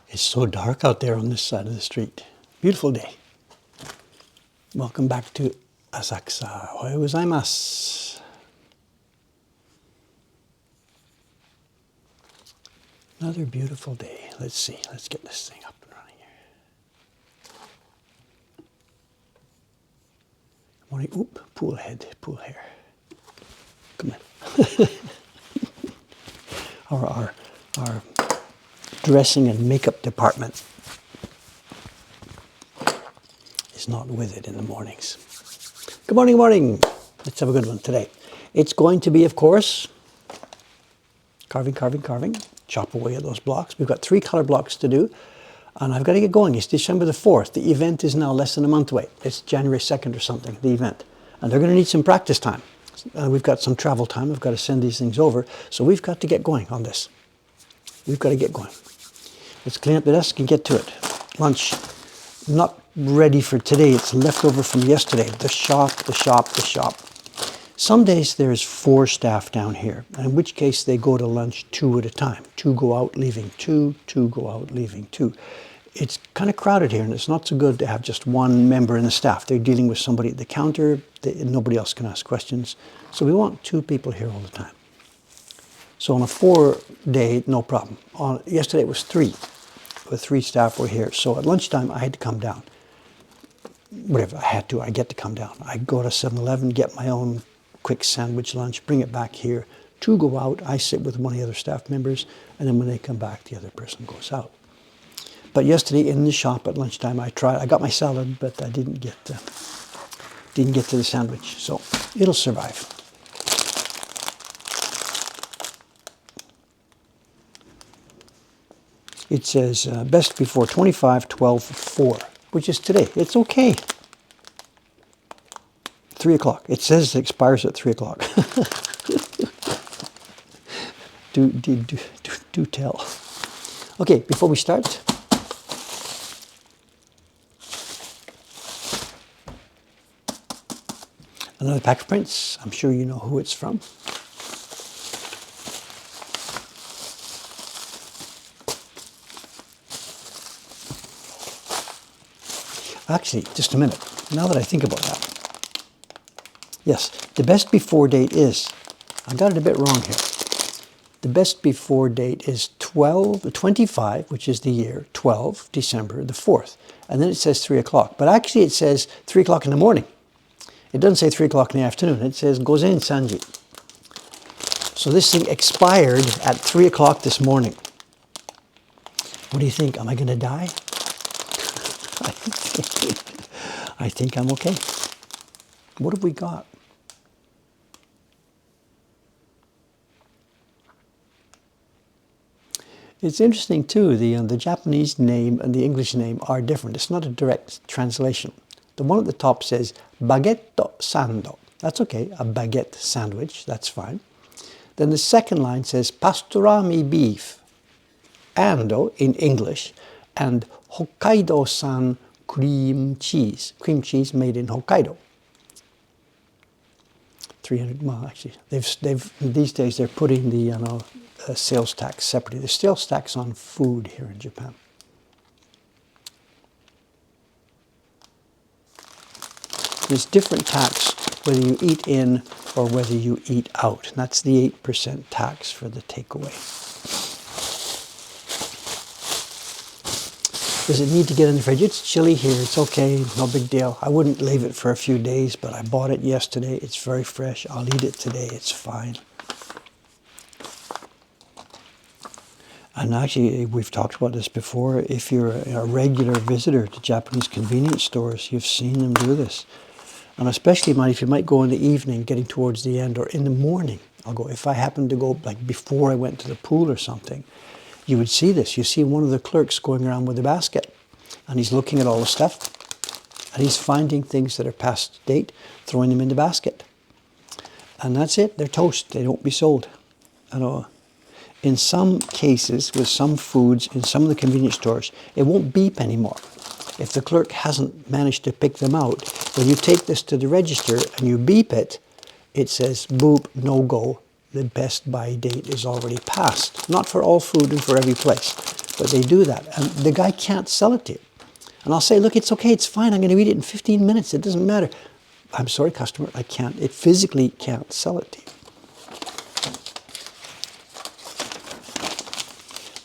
It's so dark out there on this side of the street. Beautiful day. Welcome back to Asakusa. Ohayou gozaimasu. Another beautiful day. Let's see. Let's get this thing up and running here. Morning. Oop, pool head, pool hair. Come on. Our dressing and makeup department is not with it in the mornings. Good morning, morning. Let's have a good one today. It's going to be, of course, carving. Chop away at those blocks. We've got 3 color blocks to do, and I've got to get going. It's December the 4th. The event is now less than a month away. It's January 2nd or something, the event. And they're going to need some practice time. We've got some travel time. I've got to send these things over. So we've got to get going on this. We've got to get going. Let's clean up the desk and get to it. Lunch, not ready for today. It's leftover from yesterday. The shop. Some days there's 4 staff down here, in which case they go to lunch 2 at a time. 2 go out, leaving 2, 2 go out, leaving 2. It's kind of crowded here, and it's not so good to have just one member in the staff. They're dealing with somebody at the counter. Nobody else can ask questions. So we want 2 people here all the time. So on a 4-day, no problem. Yesterday it was 3. The 3 staff were here. So at lunchtime, I had to come down. Whatever, I get to come down. I go to 7-Eleven, get my own quick sandwich lunch, bring it back here. 2 go out, I sit with one of the other staff members, and then when they come back, the other person goes out. But yesterday in the shop at lunchtime, I got my salad, but I didn't get to the sandwich, so it'll survive. It says best before 25/12/4, which is today. It's okay. 3 o'clock. It says it expires at 3 o'clock. do tell. Okay, before we start, another pack of prints. I'm sure you know who it's from. Actually, just a minute. Now that I think about that. Yes, the best before date is, I got it a bit wrong here. The best before date is 25, which is the year, 12, December the 4th. And then it says 3 o'clock. But actually it says 3 o'clock in the morning. It doesn't say 3 o'clock in the afternoon. It says Gozen Sanji. So this thing expired at 3 o'clock this morning. What do you think? Am I going to die? I think I'm okay. What have we got? It's interesting too, the Japanese name and the English name are different. It's not a direct translation. The one at the top says baguette sando. That's okay, a baguette sandwich, that's fine. Then the second line says pastrami beef, ando in English, and Hokkaido-san cream cheese made in Hokkaido. 300, well actually, these days they're putting the sales tax separately. There's sales tax on food here in Japan. There's different tax whether you eat in or whether you eat out. And that's the 8% tax for the takeaway. Does it need to get in the fridge? It's chilly here. It's okay. No big deal. I wouldn't leave it for a few days, but I bought it yesterday. It's very fresh. I'll eat it today. It's fine. And actually, we've talked about this before. If you're a regular visitor to Japanese convenience stores, you've seen them do this. And especially if you might go in the evening, getting towards the end, or in the morning. I'll go, if I happen to go like before I went to the pool or something, you would see this. You see one of the clerks going around with a basket, and he's looking at all the stuff, and he's finding things that are past date, throwing them in the basket. And that's it. They're toast. They don't be sold. In some cases, with some foods, in some of the convenience stores, it won't beep anymore. If the clerk hasn't managed to pick them out, when you take this to the register and you beep it, it says, boop, no go, the best buy date is already passed. Not for all food and for every place, but they do that. And the guy can't sell it to you. And I'll say, look, it's okay, it's fine, I'm going to eat it in 15 minutes, it doesn't matter. I'm sorry, customer, I can't, it physically can't sell it to you.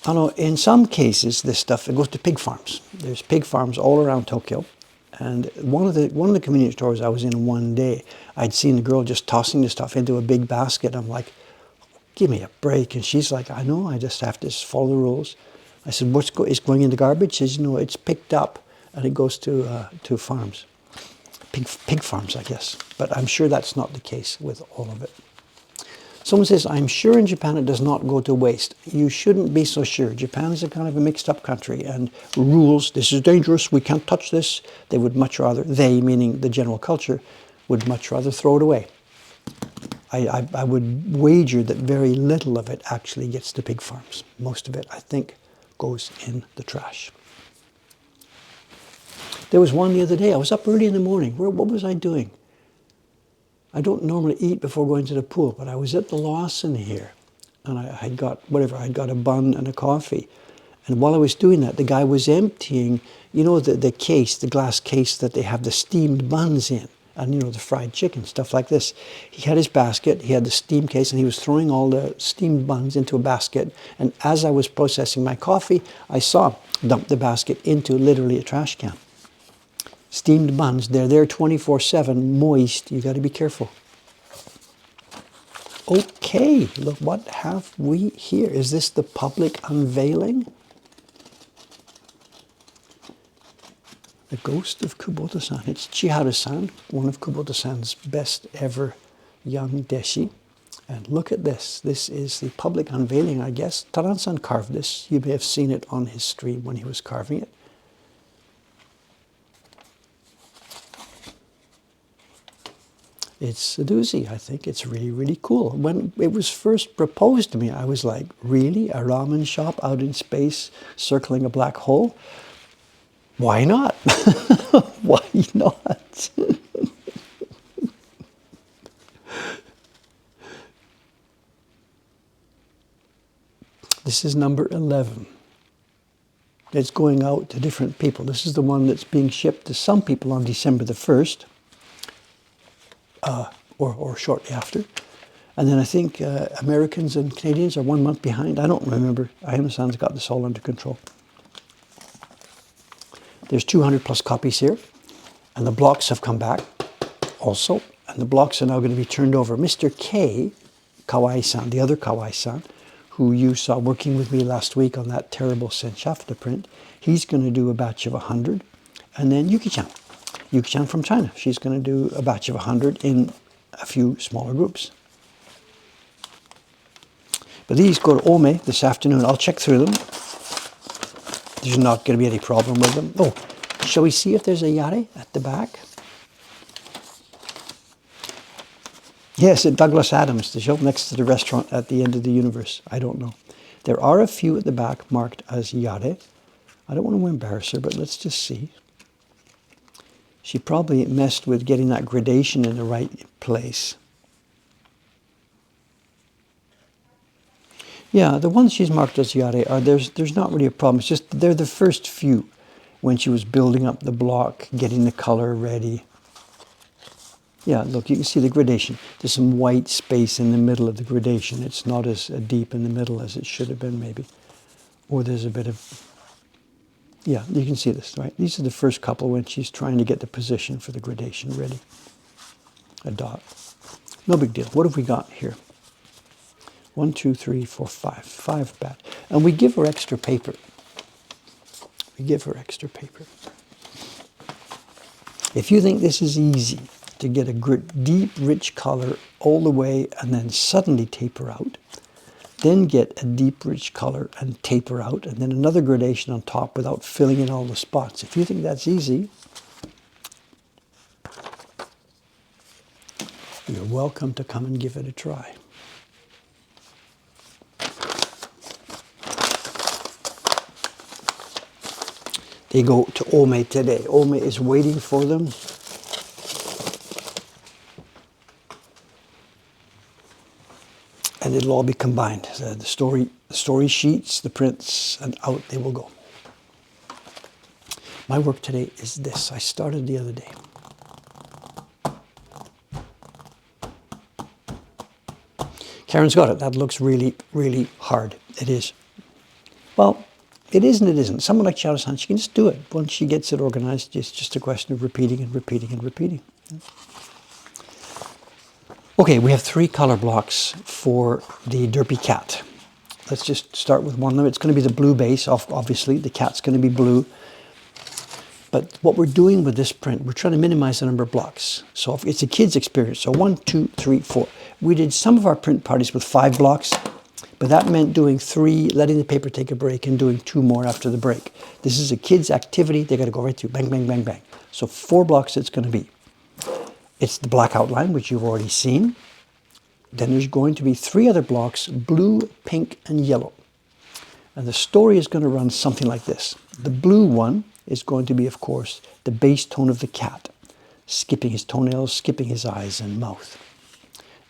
I know in some cases, this stuff, it goes to pig farms. There's pig farms all around Tokyo. And one of the convenience stores I was in one day, I'd seen the girl just tossing the stuff into a big basket. I'm like, give me a break. And she's like, I know, I just have to follow the rules. I said, is going in the garbage? She says, no, it's picked up and it goes to farms. Pig farms, I guess. But I'm sure that's not the case with all of it. Someone says, I'm sure in Japan it does not go to waste. You shouldn't be so sure. Japan is a kind of a mixed up country, and rules, this is dangerous, we can't touch this. They would much rather, they, meaning the general culture, would much rather throw it away. I would wager that very little of it actually gets to pig farms. Most of it, I think, goes in the trash. There was one the other day, I was up early in the morning. What was I doing? I don't normally eat before going to the pool, but I was at the Lawson here, and I had got a bun and a coffee. And while I was doing that, the guy was emptying, you know, the case, the glass case that they have the steamed buns in, and you know, the fried chicken, stuff like this. He had his basket, he had the steam case, and he was throwing all the steamed buns into a basket. And as I was processing my coffee, I saw him dump the basket into literally a trash can. Steamed buns, they're there 24/7, moist. You got to be careful. Okay, look, what have we here? Is this the public unveiling? The ghost of Kubota-san. It's Chiharu-san, one of Kubota-san's best ever young deshi. And look at this. This is the public unveiling, I guess. Taran-san carved this. You may have seen it on his stream when he was carving it. It's a doozy, I think. It's really, really cool. When it was first proposed to me, I was like, really? A ramen shop out in space circling a black hole? Why not? Why not? This is number 11. It's going out to different people. This is the one that's being shipped to some people on December the 1st. Or shortly after. And then I think Americans and Canadians are 1 month behind. I don't remember. Ayano-san's got this all under control. There's 200 plus copies here. And the blocks have come back also. And the blocks are now going to be turned over. Mr. K, Kawai-san, the other Kawai-san, who you saw working with me last week on that terrible Senshafta print, he's going to do a batch of 100. And then Yuki-chan from China. She's going to do a batch of 100 in a few smaller groups. But these go to Ome this afternoon. I'll check through them. There's not going to be any problem with them. Oh, shall we see if there's a yare at the back? Yes, at Douglas Adams, the show next to the restaurant at the end of the universe. I don't know. There are a few at the back marked as yare. I don't want to embarrass her, but let's just see. She probably messed with getting that gradation in the right place. Yeah, the ones she's marked as yare are, there's not really a problem. It's just they're the first few when she was building up the block, getting the color ready. Yeah, look, you can see the gradation. There's some white space in the middle of the gradation. It's not as deep in the middle as it should have been, maybe. Or there's a bit of... Yeah, you can see this, right? These are the first couple when she's trying to get the position for the gradation ready. A dot. No big deal. What have we got here? 1, 2, 3, 4, 5. 5 bat. And we give her extra paper. We give her extra paper. If you think this is easy to get a deep, rich color all the way and then suddenly taper out, then get a deep, rich color and taper out, and then another gradation on top without filling in all the spots. If you think that's easy, you're welcome to come and give it a try. They go to Ome today. Ome is waiting for them. and it'll all be combined. The story sheets, the prints, and out they will go. My work today is this. I started the other day. Karen's got it. That looks really, really hard. It is. Well, it is and it isn't. Someone like Chao-san, she can just do it. Once she gets it organized, it's just a question of repeating and repeating and repeating. Okay, we have 3 color blocks for the Derpy cat. Let's just start with one of them. It's going to be the blue base, obviously. The cat's going to be blue. But what we're doing with this print, we're trying to minimize the number of blocks. So if it's a kid's experience. So 1, 2, 3, 4. We did some of our print parties with 5 blocks, but that meant doing 3, letting the paper take a break, and doing 2 more after the break. This is a kid's activity. They got to go right through, bang, bang, bang, bang. So 4 blocks it's going to be. It's the black outline, which you've already seen. Then there's going to be 3 other blocks, blue, pink, and yellow. And the story is going to run something like this. The blue one is going to be, of course, the base tone of the cat, skipping his toenails, skipping his eyes and mouth.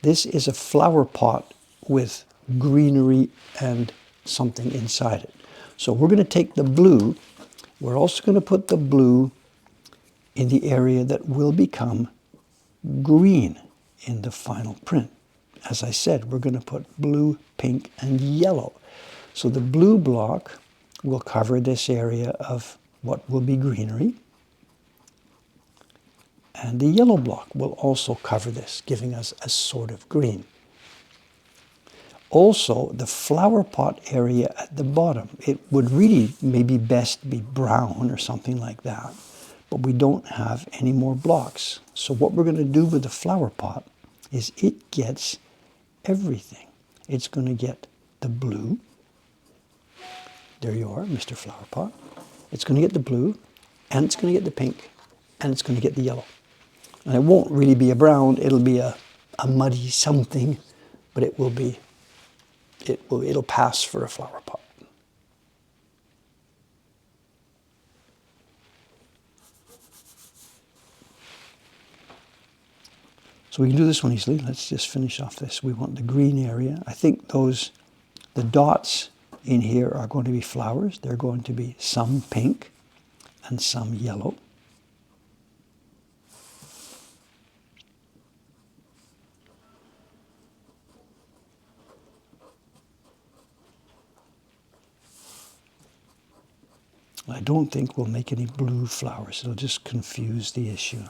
This is a flower pot with greenery and something inside it. So we're going to take the blue. We're also going to put the blue in the area that will become green in the final print. As I said, we're going to put blue, pink, and yellow. So the blue block will cover this area of what will be greenery. And the yellow block will also cover this, giving us a sort of green. Also, the flower pot area at the bottom, it would really maybe best be brown or something like that. But we don't have any more blocks. So what we're going to do with the flower pot is it gets everything. It's going to get the blue. There you are, Mr. Flower Pot. It's going to get the blue, and it's going to get the pink, and it's going to get the yellow. And it won't really be a brown, it'll be a muddy something, but it will be, it'll pass for a flower pot. So we can do this one easily. Let's just finish off this. We want the green area. I think the dots in here are going to be flowers. They're going to be some pink and some yellow. I don't think we'll make any blue flowers. It'll just confuse the issue.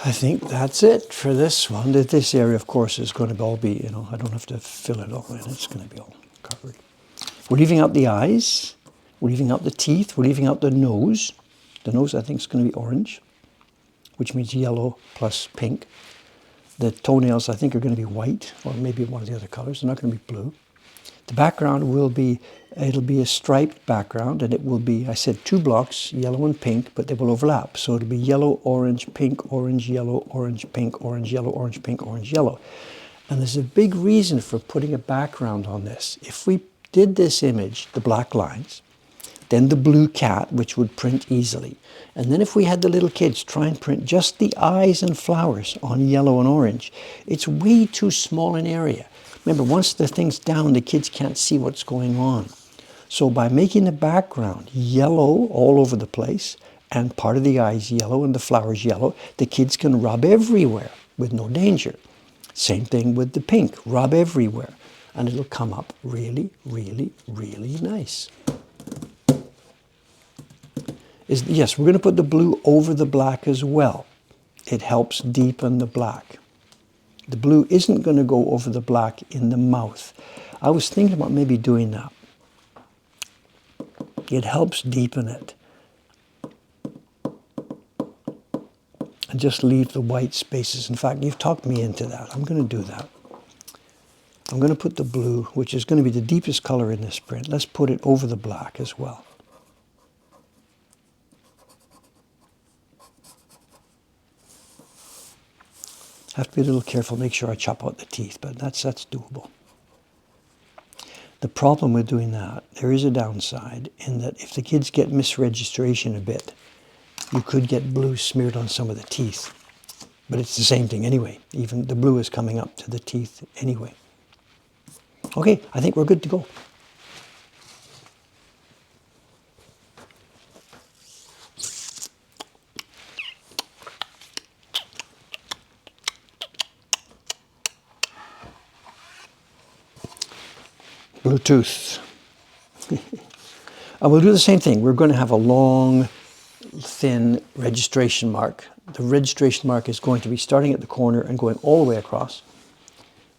I think that's it for this one. This area, of course, is going to all be, I don't have to fill it all in. It's going to be all covered. We're leaving out the eyes. We're leaving out the teeth. We're leaving out the nose. The nose, I think, is going to be orange, which means yellow plus pink. The toenails, I think, are going to be white, or maybe one of the other colors. They're not going to be blue. The background will be, it'll be a striped background, and it will be, I said 2 blocks, yellow and pink, but they will overlap. So it'll be yellow, orange, pink, orange, yellow, orange, pink, orange, yellow, orange, pink, orange, yellow. And there's a big reason for putting a background on this. If we did this image, the black lines, then the blue cat, which would print easily. And then if we had the little kids try and print just the eyes and flowers on yellow and orange, it's way too small an area. Remember, once the thing's down, the kids can't see what's going on. So by making the background yellow all over the place, and part of the eyes yellow and the flowers yellow, the kids can rub everywhere with no danger. Same thing with the pink, rub everywhere. And it'll come up really, really, really nice. Yes, we're going to put the blue over the black as well. It helps deepen the black. The blue isn't going to go over the black in the mouth. I was thinking about maybe doing that. It helps deepen it. And just leave the white spaces. In fact, you've talked me into that. I'm going to do that. I'm going to put the blue, which is going to be the deepest color in this print. Let's put it over the black as well. Have to be a little careful, make sure I chop out the teeth, but that's doable. The problem with doing that, there is a downside in that if the kids get misregistration a bit, you could get blue smeared on some of the teeth. But it's the same thing anyway. Even the blue is coming up to the teeth anyway. Okay, I think we're good to go. Bluetooth. And we'll do the same thing. We're going to have a long, thin registration mark. The registration mark is going to be starting at the corner and going all the way across.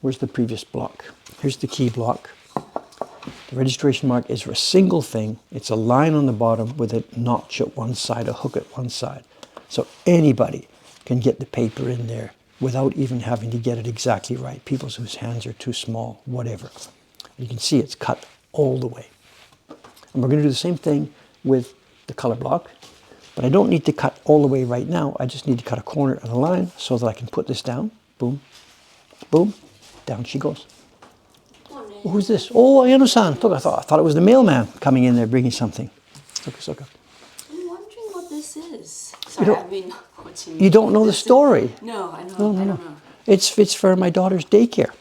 Where's the previous block? Here's the key block. The registration mark is for a single thing. It's a line on the bottom with a notch at one side, a hook at one side. So anybody can get the paper in there without even having to get it exactly right. People whose hands are too small, whatever. You can see it's cut all the way. And we're going to do the same thing with the color block, but I don't need to cut all the way right now. I just need to cut a corner and a line so that I can put this down. Boom, boom, down she goes. Oh, who's this? Oh, Ayano-san. I thought it was the mailman coming in there bringing something. Soka. I'm wondering what this is. Sorry, I've been watching. You don't know the story? No, I know. No. I don't know. It's for my daughter's daycare.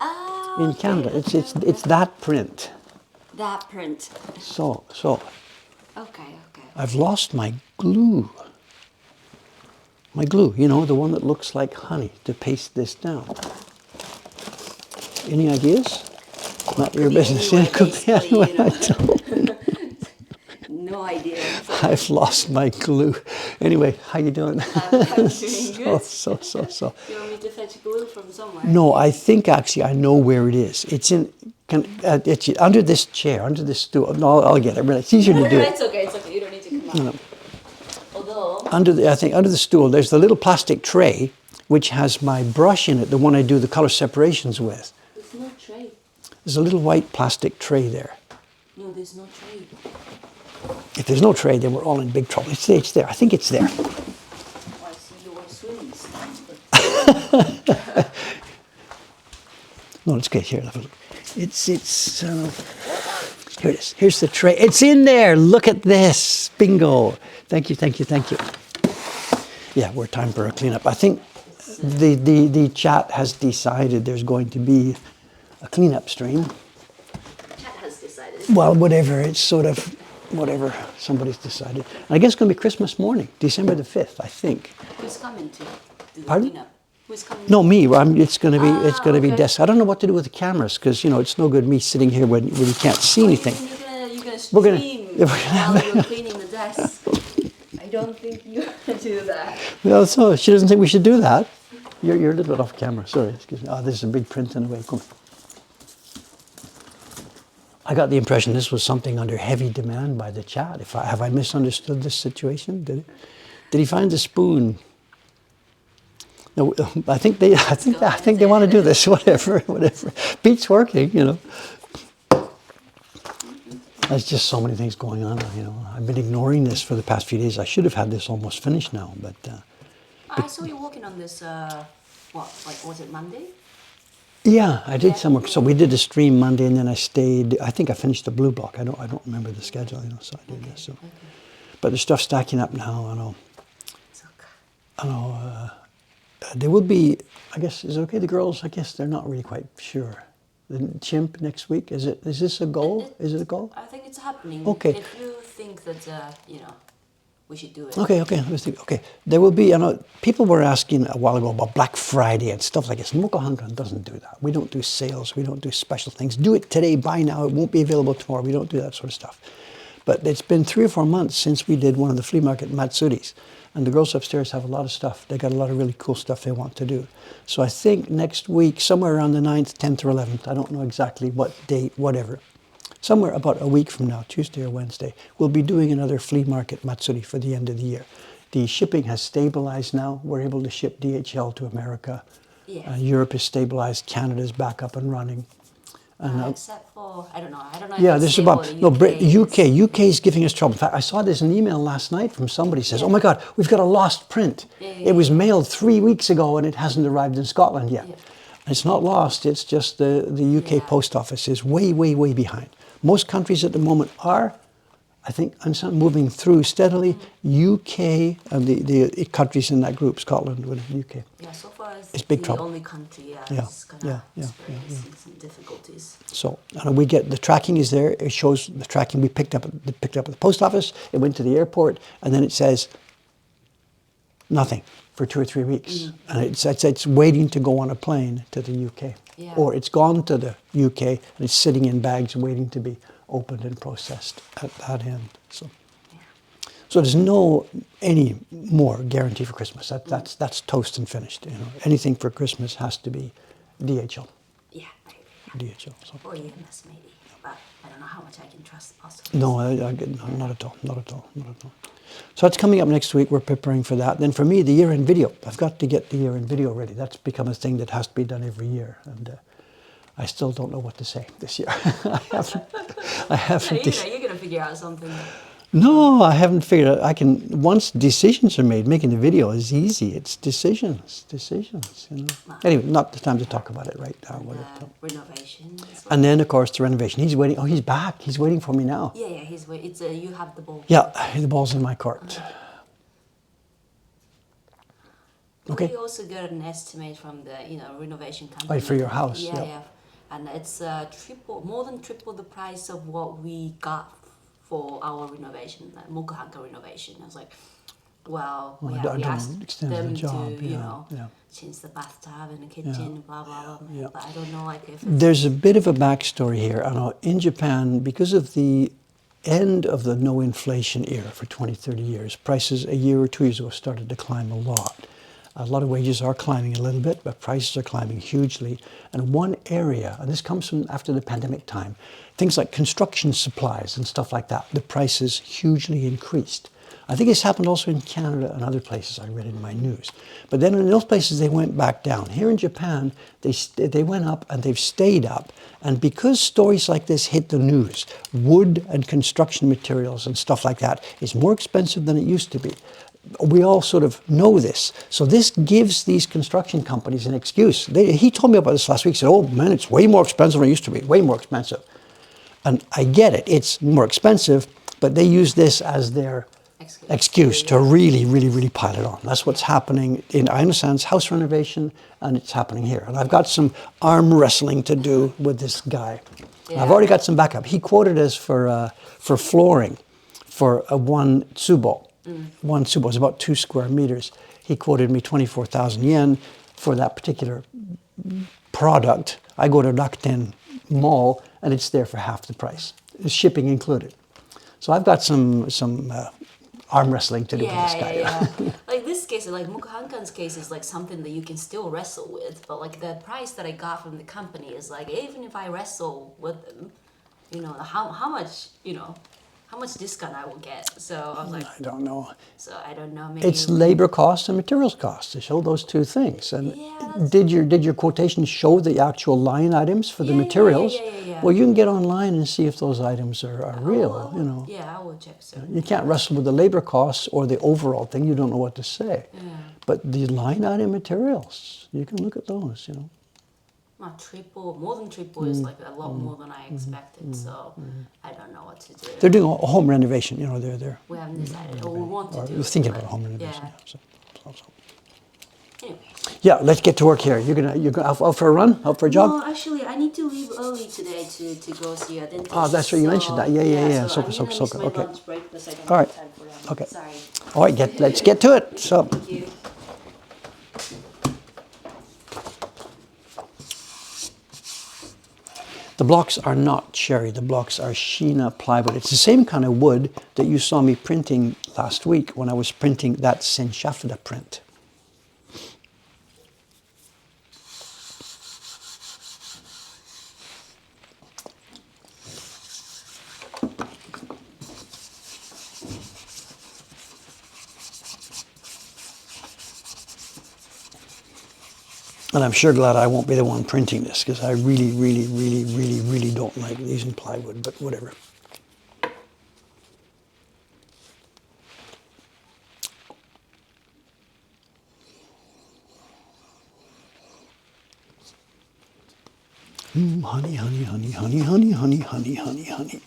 Oh, in Canada. It's that print. That print. So. Okay. I've lost my glue. My glue, you know, the one that looks like honey to paste this down. Any ideas? Not your business. Anyway, you know. No idea. I've lost my glue. Anyway, how you doing? I'm doing good. So. You want me to fetch glue from somewhere? No, I think actually I know where it is. It's in. It's under this chair, under this stool. No, I'll get it. It's easier to do it. It's okay. You don't need to come out. No. Although I think under the stool, there's the little plastic tray which has my brush in it, the one I do the color separations with. there's no tray. There's a little white plastic tray there. No, there's no tray. If there's no tray, then we're all in big trouble. It's there. I think it's there. Oh, I see your swings. No, it's okay. Here, have a look. It's here it is. Here's the tray. It's in there. Look at this. Bingo. Thank you. Yeah, we're time for a cleanup. I think the chat has decided there's going to be a cleanup stream. Chat has decided. Well, whatever. It's sort of whatever somebody's decided. I guess it's going to be Christmas morning, December the 5th, I think. Who's coming to do the Pardon? cleanup? Who's coming? No, me. It's going to be. It's going to be okay. desk. I don't know what to do with the cameras because it's no good me sitting here when you can't see anything. You're gonna We're stream gonna- while you're cleaning the desk. I don't think you're gonna do that. Well, so she doesn't think we should do that. You're a little bit off camera. Sorry, excuse me. Oh, this is a big print in a way. Come on. I got the impression this was something under heavy demand by the chat. Have I misunderstood this situation? Did he find the spoon? No, I think they want to do this. Whatever. Pete's working, There's just so many things going on. I've been ignoring this for the past few days. I should have had this almost finished now, but I saw you working on this, was it Monday? yeah, I did Yeah, some work. So we did a stream Monday, and then I stayed. I think I finished the blue block. I don't remember the schedule. So I did this. So, but the stuff's stacking up now. I know. It's okay. I know. There will be. I guess is it okay. The girls. I guess they're not really quite sure. The chimp next week. Is it? Is this a goal? Is it a goal? I think it's happening. Okay. If you think that, we should do it. Okay. Let's think. Okay. There will be. People were asking a while ago about Black Friday and stuff like this. Mokuhankan doesn't do that. We don't do sales. We don't do special things. Do it today. Buy now. It won't be available tomorrow. We don't do that sort of stuff. But it's been 3 or 4 months since we did one of the flea market matsuris. And the girls upstairs have a lot of stuff. They got a lot of really cool stuff they want to do. So I think next week, somewhere around the 9th, 10th, or 11th, I don't know exactly what date, whatever, somewhere about a week from now, Tuesday or Wednesday, we'll be doing another flea market matsuri for the end of the year. The shipping has stabilized now. We're able to ship DHL to America. Yes. Europe is stabilized. Canada's back up and running. Except for, I don't know. Yeah, if this is it's about stable, the UK is giving us trouble. In fact, I saw this in an email last night from somebody says, "Oh my God, we've got a lost print. It was mailed 3 weeks ago and it hasn't arrived in Scotland yet." Yeah. It's not lost. It's just the UK post office is way behind. Most countries at the moment are, I think, moving through steadily. UK and the countries in that group, Scotland, UK. Yeah, so far It's big the trouble. only country Yeah, is gonna yeah. experience some difficulties. So we get the tracking is there. It shows the tracking we picked up at the post office. It went to the airport, and then it says nothing for 2 or 3 weeks, and it's waiting to go on a plane to the UK, or it's gone to the UK and it's sitting in bags waiting to be opened and processed at that end. So there's no any more guarantee for Christmas. That's toast and finished. Anything for Christmas has to be DHL. Yeah, maybe. DHL. So. Or EMS maybe, but I don't know how much I can trust us. No, not at all. So that's coming up next week. We're preparing for that. Then for me, the year-end video. I've got to get the year-end video ready. That's become a thing that has to be done every year, and I still don't know what to say this year. I haven't. You're gonna figure out something. No, I haven't figured out. Once decisions are made, making the video is easy. It's decisions. Anyway, not the time to talk about it right now. Renovation. And then, of course, the renovation. He's waiting. Oh, he's back. He's waiting for me now. Yeah, he's waiting. It's you have the ball. Yeah, the ball's in my court. Okay. We also got an estimate from the renovation company. Oh, for your house. Yeah. And it's more than triple the price of what we got for our renovation, Mokuhankan renovation. I was like, well, we asked them to change the bathtub and the kitchen, blah, blah, blah. Yeah. But I don't know if it's... There's a bit of a backstory here. I know in Japan, because of the end of the no inflation era for 20, 30 years, prices a year or 2 years ago started to climb a lot. A lot of wages are climbing a little bit, but prices are climbing hugely. And one area, and this comes from after the pandemic time, things like construction supplies and stuff like that, the prices hugely increased. I think it's happened also in Canada and other places I read in my news. But then in those places they went back down. Here in Japan, they went up and they've stayed up. And because stories like this hit the news, wood and construction materials and stuff like that is more expensive than it used to be. We all sort of know this. So this gives these construction companies an excuse. He told me about this last week. He said, oh man, it's way more expensive than it used to be, way more expensive. And I get it, it's more expensive, but they use this as their excuse to really pile it on. That's what's happening in, I understand, house renovation, and it's happening here. And I've got some arm wrestling to do with this guy. Yeah. I've already got some backup. He quoted us for flooring for a one tsubo. One tsubo is about 2 square meters. He quoted me 24,000 yen for that particular product. I go to Rakuten Mall and it's there for half the price. It's shipping included. So I've got some arm wrestling to do with this guy. Yeah. Like this case, like Mokuhankan's case is like something that you can still wrestle with, but like the price that I got from the company is like, even if I wrestle with them, how how much discount I will get. So I was like, I don't know. so I don't know. Maybe It's labor costs and materials costs. They show those two things. And yeah, did your quotation show the actual line items for the materials? Yeah. Well, you can get online and see if those items are real. I will, You know, yeah, I will check. So you can't wrestle with the labor costs or the overall thing. You don't know what to say. yeah. But the line item materials, you can look at those. You know. Not triple, more than triple is like a lot more than I expected. So I don't know what to do. They're doing a home renovation. You know, they're We haven't decided, or we want to or do it. thinking But about a home renovation. yeah. Yeah, so. Anyway. Yeah, let's get to work here. You're gonna out for a run, out for a jog. No, actually, I need to leave early today to go see a dentist. Oh, that's right. You mentioned that. Yeah. So So, I'm gonna miss my okay. lunch break because I don't All have right. time for that. Okay. Sorry. All right, let's get to it. So, Thank you. the blocks are not cherry. The blocks are Sheena plywood. It's the same kind of wood that you saw me printing last week when I was printing that Senshafda print. And I'm sure glad I won't be the one printing this because I really don't like using plywood, but whatever. Honey, honey, honey, honey, honey, honey, honey, honey, honey.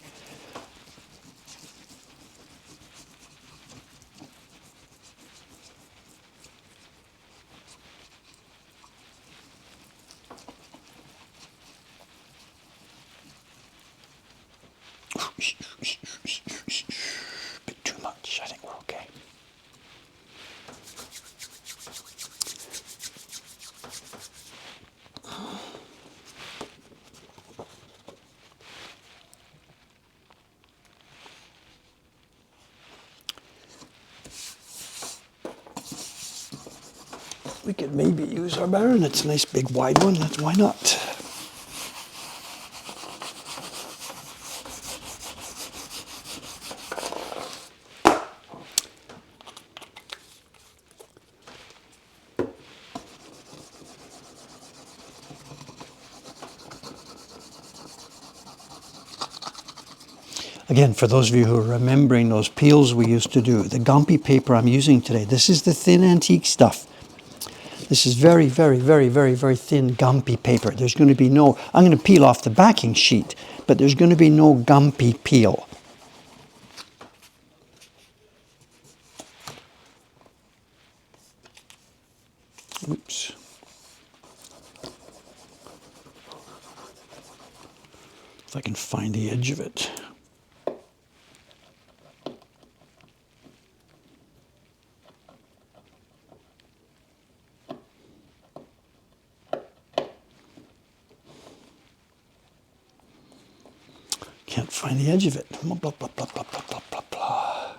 Bit too much. I think we're okay. We could maybe use our baron. It's a nice big wide one. Why not? Again, for those of you who are remembering those peels we used to do, the Gampi paper I'm using today, this is the thin antique stuff. This is very thin Gampi paper. There's going to be no, I'm going to peel off the backing sheet, but there's going to be no Gampi peel. Oops. If I can find the edge of it. Can't find the edge of it. Blah, blah, blah, blah, blah, blah, blah, blah.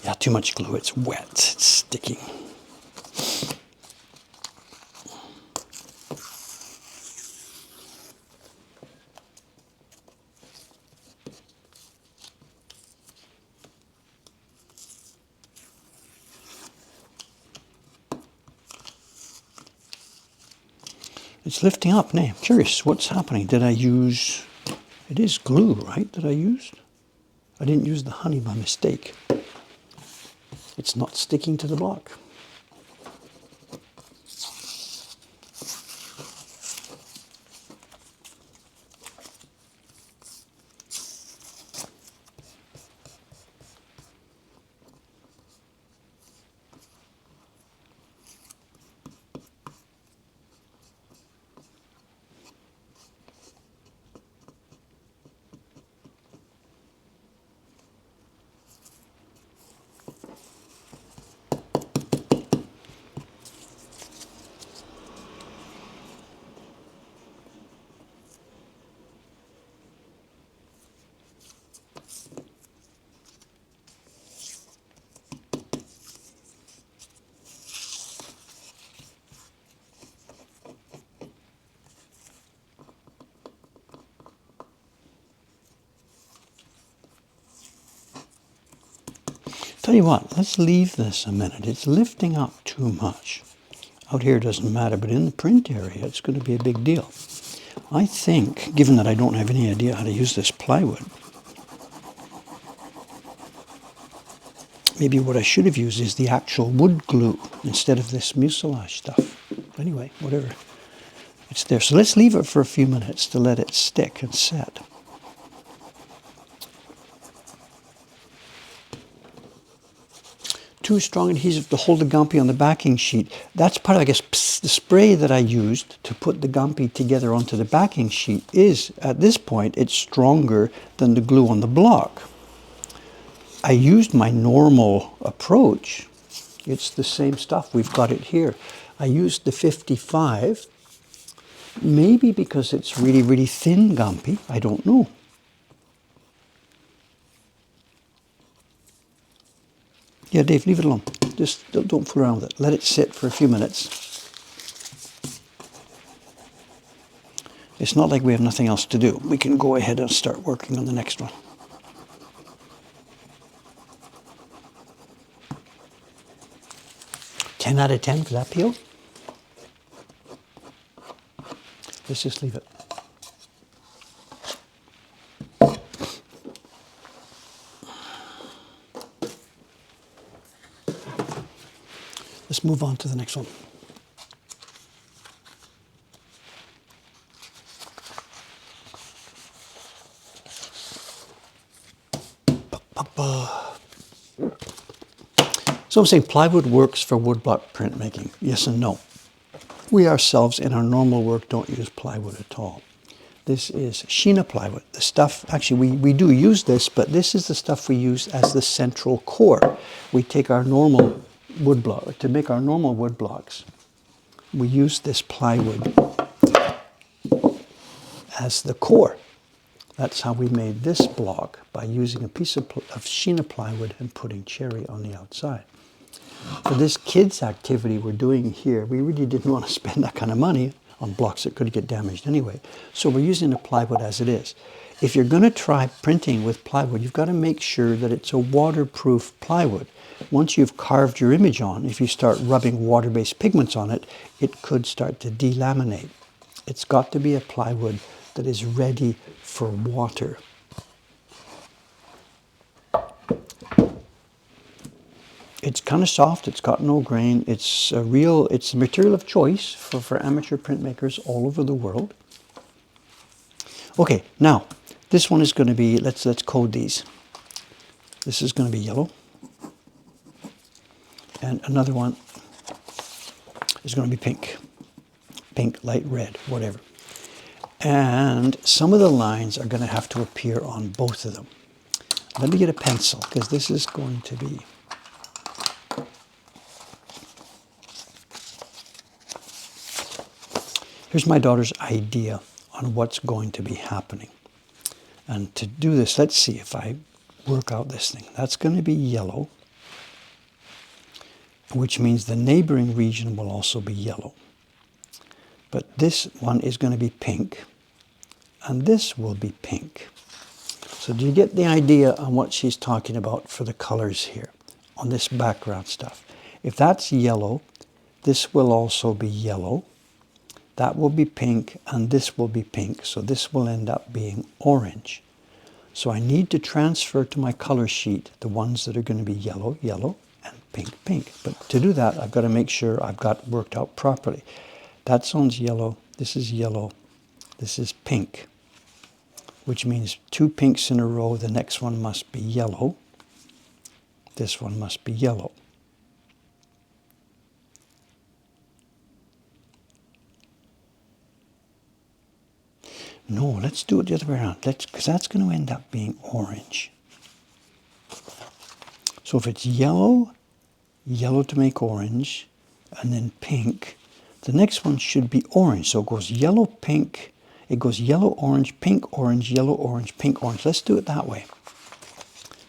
Yeah, too much glue. It's wet. It's sticking. It's lifting up now. I'm curious what's happening. Did I use, it is glue, right, that I used? I didn't use the honey by mistake. It's not sticking to the block. Tell you what, let's leave this a minute. It's lifting up too much. Out here it doesn't matter, but in the print area it's going to be a big deal. I think, given that I don't have any idea how to use this plywood, maybe what I should have used is the actual wood glue instead of this mucilage stuff. Anyway, whatever. It's there. So let's leave it for a few minutes to let it stick and set. Too strong adhesive to hold the gumpy on the backing sheet. That's part of, I guess, the spray that I used to put the gumpy together onto the backing sheet is, at this point, it's stronger than the glue on the block. I used my normal approach. It's the same stuff. We've got it here. I used the 55, maybe because it's really, really thin gumpy. I don't know. Yeah, Dave, leave it alone. Just don't fool around with it. Let it sit for a few minutes. It's not like we have nothing else to do. We can go ahead and start working on the next one. Ten out of 10 for that peel. Let's just leave it. Let's move on to the next one. So I'm saying plywood works for woodblock printmaking. Yes and no. We ourselves in our normal work don't use plywood at all. This is Sheena plywood. The stuff, actually we do use this, but this is the stuff we use as the central core. We take our normal wood block, to make our normal wood blocks, we use this plywood as the core. That's how we made this block, by using a piece of Sheena plywood and putting cherry on the outside. For this kids activity we're doing here, we really didn't want to spend that kind of money on blocks that could get damaged anyway. So we're using the plywood as it is. If you're going to try printing with plywood, you've got to make sure that it's a waterproof plywood. Once you've carved your image on, if you start rubbing water-based pigments on it, it could start to delaminate. It's got to be a plywood that is ready for water. It's kind of soft, it's got no grain, it's a material of choice for amateur printmakers all over the world. Okay, now, this one is going to be, let's code these. This is going to be yellow. And another one is going to be pink. Pink, light red, whatever. And some of the lines are going to have to appear on both of them. Let me get a pencil, because this is going to be... Here's my daughter's idea on what's going to be happening. And to do this, let's see if I work out this thing. That's going to be yellow, which means the neighboring region will also be yellow. But this one is going to be pink, and this will be pink. So do you get the idea on what she's talking about for the colors here, on this background stuff? If that's yellow, this will also be yellow. That will be pink, and this will be pink. So this will end up being orange. So I need to transfer to my color sheet the ones that are going to be yellow, yellow, and pink, pink. But to do that, I've got to make sure I've got worked out properly. That one's yellow, this is pink, which means two pinks in a row. The next one must be yellow. This one must be yellow. No, let's do it the other way around. Because that's going to end up being orange. So if it's yellow, yellow to make orange, and then pink, the next one should be orange. So it goes yellow, pink, it goes yellow, orange, pink, orange, yellow, orange, pink, orange. Let's do it that way.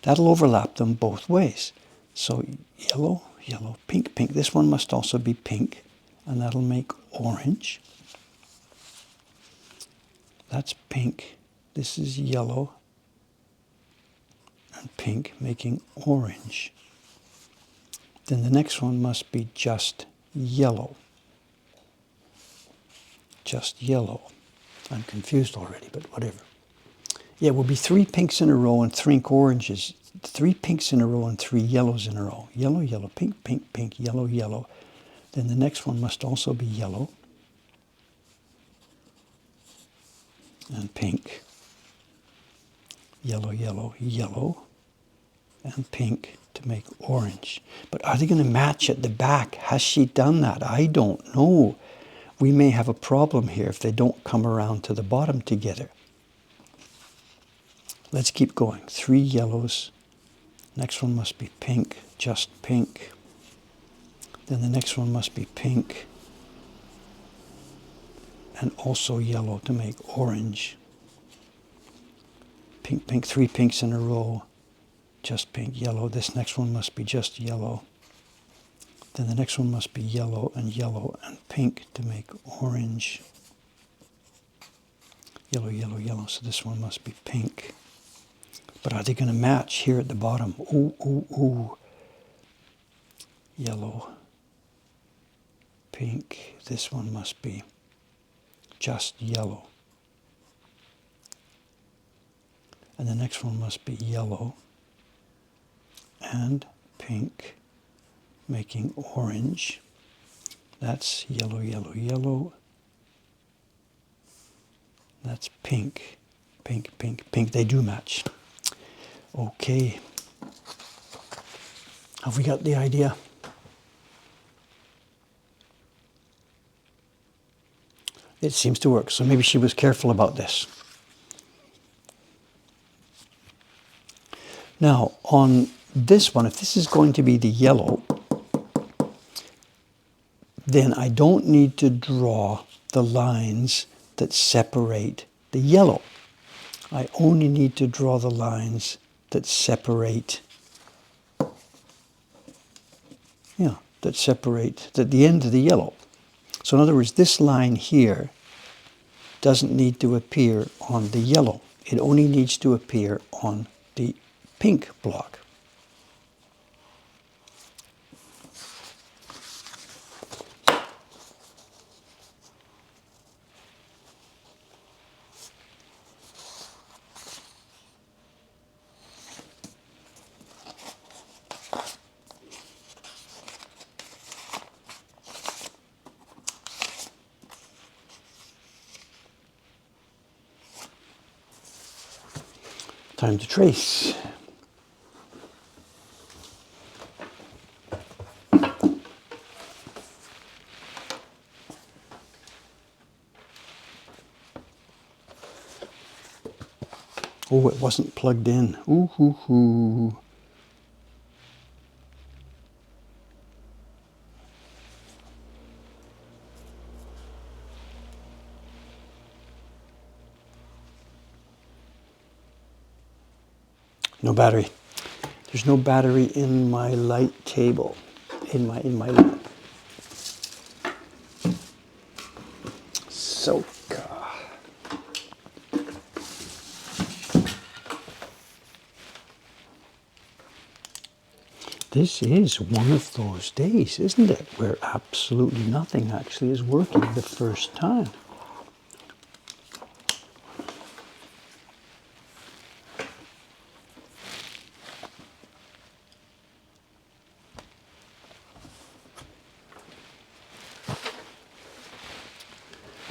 That'll overlap them both ways. So yellow, yellow, pink, pink. This one must also be pink, and that'll make orange. That's pink. This is yellow and pink, making orange. Then the next one must be just yellow. Just yellow. I'm confused already, but whatever. Yeah, it will be 3 pinks in a row and 3 oranges. 3 pinks in a row and 3 yellows in a row. Yellow, yellow, pink, pink, pink, yellow, yellow. Then the next one must also be yellow and pink. Yellow, yellow, yellow, and pink to make orange. But are they going to match at the back? Has she done that? I don't know. We may have a problem here if they don't come around to the bottom together. Let's keep going. 3 yellows. Next one must be pink, just pink. Then the next one must be pink and also yellow to make orange. Pink, pink, 3 pinks in a row, just pink, yellow. This next one must be just yellow. Then the next one must be yellow and pink to make orange. Yellow, yellow, yellow. So this one must be pink. But are they going to match here at the bottom? Ooh, ooh, ooh. Yellow, pink. This one must be just yellow. And the next one must be yellow and pink, making orange. That's yellow, yellow, yellow. That's pink, pink, pink, pink. They do match. Okay. Have we got the idea? It seems to work, so maybe she was careful about this. Now, on this one, if this is going to be the yellow, then I don't need to draw the lines that separate the yellow. I only need to draw the lines that separate, the end of the yellow. So in other words, this line here doesn't need to appear on the yellow. It only needs to appear on the pink block. Time to trace. Oh, it wasn't plugged in. Ooh, hoo, hoo. No battery. There's no battery in my light table, in my lamp. So. This is one of those days, isn't it, where absolutely nothing actually is working the first time.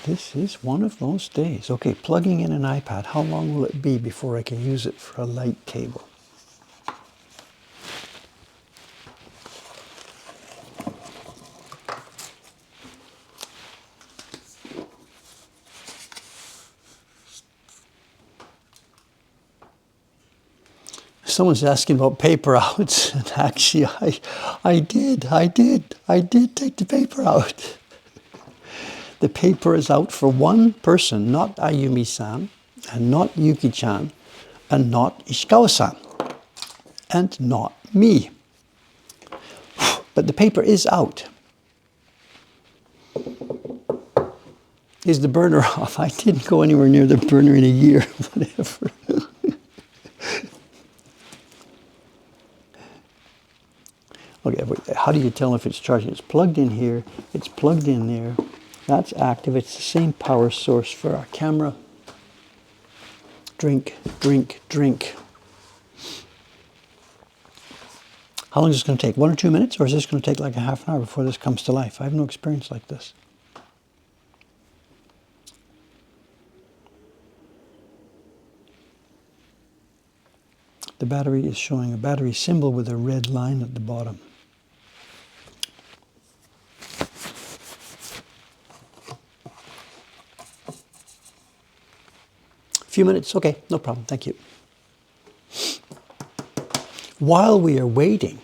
This is one of those days. Okay, plugging in an iPad, how long will it be before I can use it for a light table? Someone's asking about paper outs, and actually I did take the paper out. The paper is out for one person, not Ayumi-san, and not Yuki-chan, and not Ishikawa-san, and not me. But the paper is out. Is the burner off? I didn't go anywhere near the burner in a year, whatever. Okay, how do you tell if it's charging? It's plugged in here, it's plugged in there. That's active. It's the same power source for our camera. Drink, drink, drink. How long is this going to take? 1 or 2 minutes? Or is this going to take like a half an hour before this comes to life? I have no experience like this. The battery is showing a battery symbol with a red line at the bottom. A few minutes? Okay, no problem. Thank you. While we are waiting,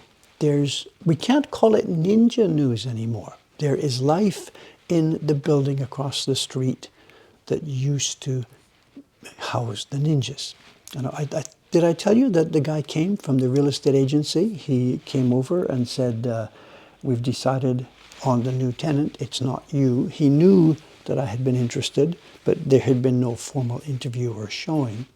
we can't call it ninja news anymore. There is life in the building across the street that used to house the ninjas. And did I tell you that the guy came from the real estate agency? He came over and said, we've decided on the new tenant. It's not you. He knew that I had been interested, but there had been no formal interview or showing.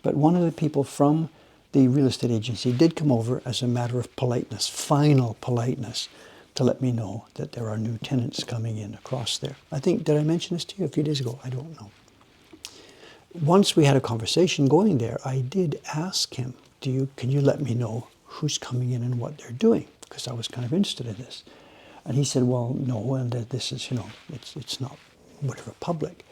But one of the people from the real estate agency did come over as a matter of politeness, final politeness, to let me know that there are new tenants coming in across there. I think, did I mention this to you a few days ago? I don't know. Once we had a conversation going there, I did ask him, can you let me know who's coming in and what they're doing? Because I was kind of interested in this. And he said, well, no, and this is, it's not whatever public.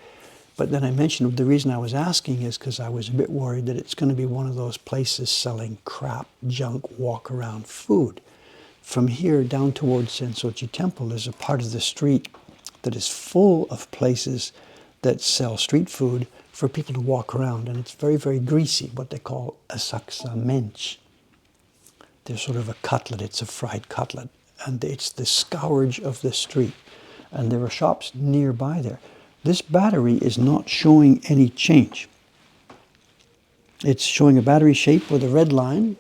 But then I mentioned the reason I was asking is because I was a bit worried that it's going to be one of those places selling crap, junk, walk-around food. From here down towards Sensoji Temple, there's a part of the street that is full of places that sell street food for people to walk around, and it's very, very greasy, what they call a saksa mensch. There's sort of a cutlet, it's a fried cutlet, and it's the scourge of the street. And there are shops nearby there. This battery is not showing any change. It's showing a battery shape with a red line,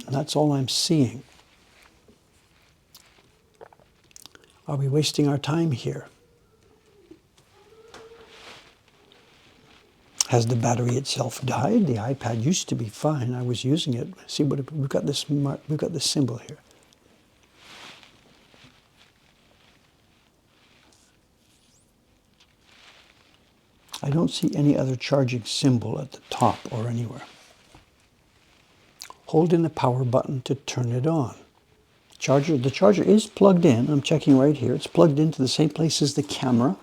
and that's all I'm seeing. Are we wasting our time here? Has the battery itself died? The iPad used to be fine. I was using it. See what we've got this symbol here. I don't see any other charging symbol at the top or anywhere. Hold in the power button to turn it on. The charger is plugged in. I'm checking right here. It's plugged into the same place as the camera.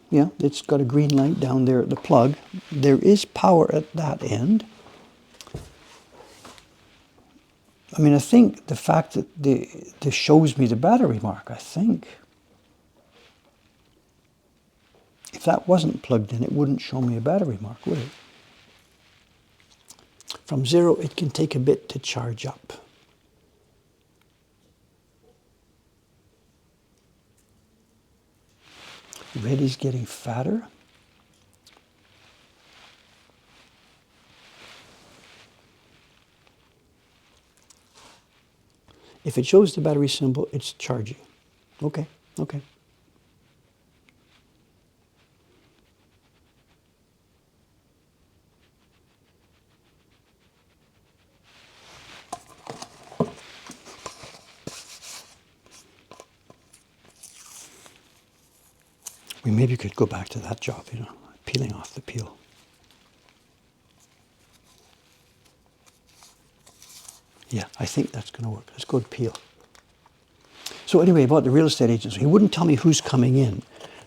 Yeah, it's got a green light down there at the plug. There is power at that end. I mean, I think the fact that this shows me the battery mark, I think. If that wasn't plugged in, it wouldn't show me a battery mark, would it? From 0, it can take a bit to charge up. Red is getting fatter. If it shows the battery symbol, it's charging. Okay, okay. We maybe could go back to that job, peeling off the peel. Yeah, I think that's going to work. Let's go to peel. So anyway, about the real estate agent, he wouldn't tell me who's coming in,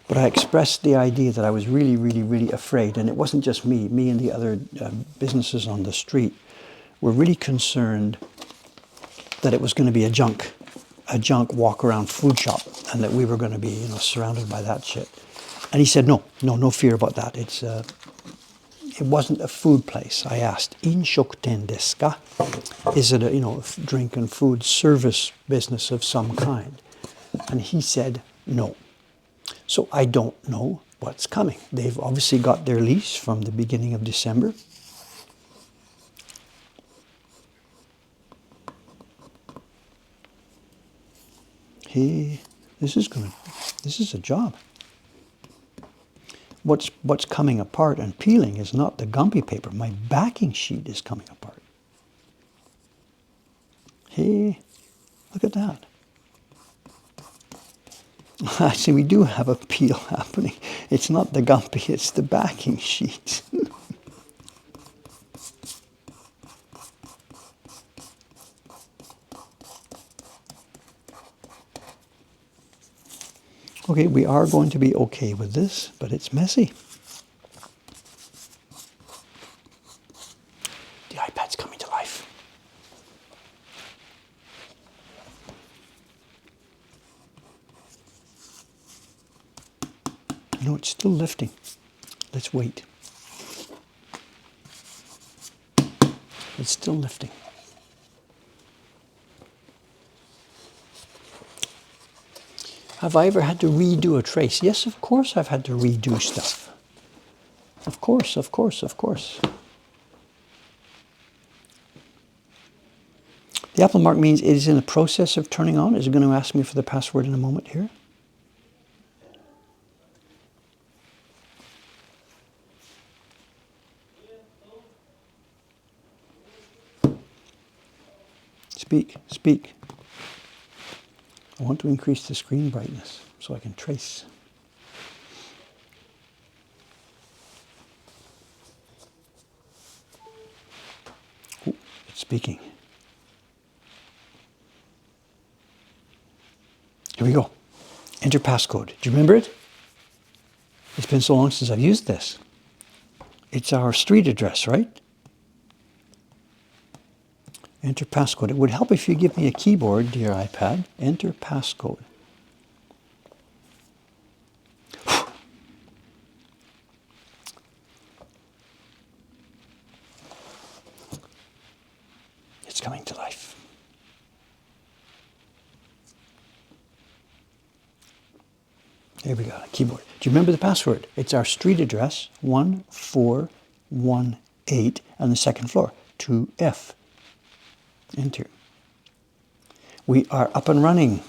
but I expressed the idea that I was really, really, really afraid, and it wasn't just me and the other businesses on the street were really concerned that it was going to be a junk walk-around food shop, and that we were going to be, surrounded by that shit. And he said, no fear about that. It wasn't a food place. I asked, Inshokuten desu ka? Is it a drink and food service business of some kind? And he said, no. So I don't know what's coming. They've obviously got their lease from the beginning of December. This is a job. What's coming apart and peeling is not the Gumby paper. My backing sheet is coming apart. Hey, look at that. Actually, we do have a peel happening. It's not the gumpy, it's the backing sheet. Okay, we are going to be okay with this, but it's messy. The iPad's coming to life. No, it's still lifting. Let's wait. It's still lifting. Have I ever had to redo a trace? Yes, of course I've had to redo stuff. Of course, of course, of course. The Apple mark means it is in the process of turning on. Is it going to ask me for the password in a moment here? Speak, speak. I want to increase the screen brightness so I can trace. Ooh, it's speaking. Here we go. Enter passcode. Do you remember it? It's been so long since I've used this. It's our street address, right? Enter passcode. It would help if you give me a keyboard, dear iPad. Enter passcode. It's coming to life. Here we go, keyboard. Do you remember the password? It's our street address, 1418 on the second floor, 2F. Enter. We are up and running.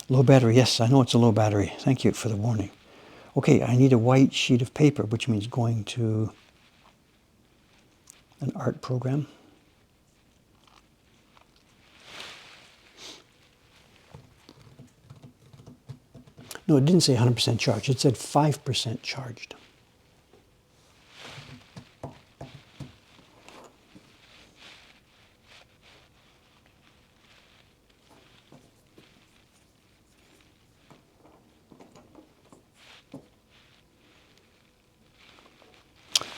Low battery. Yes, I know it's a low battery. Thank you for the warning. Okay, I need a white sheet of paper, which means going to an art program. No, it didn't say 100% charged. It said 5% charged.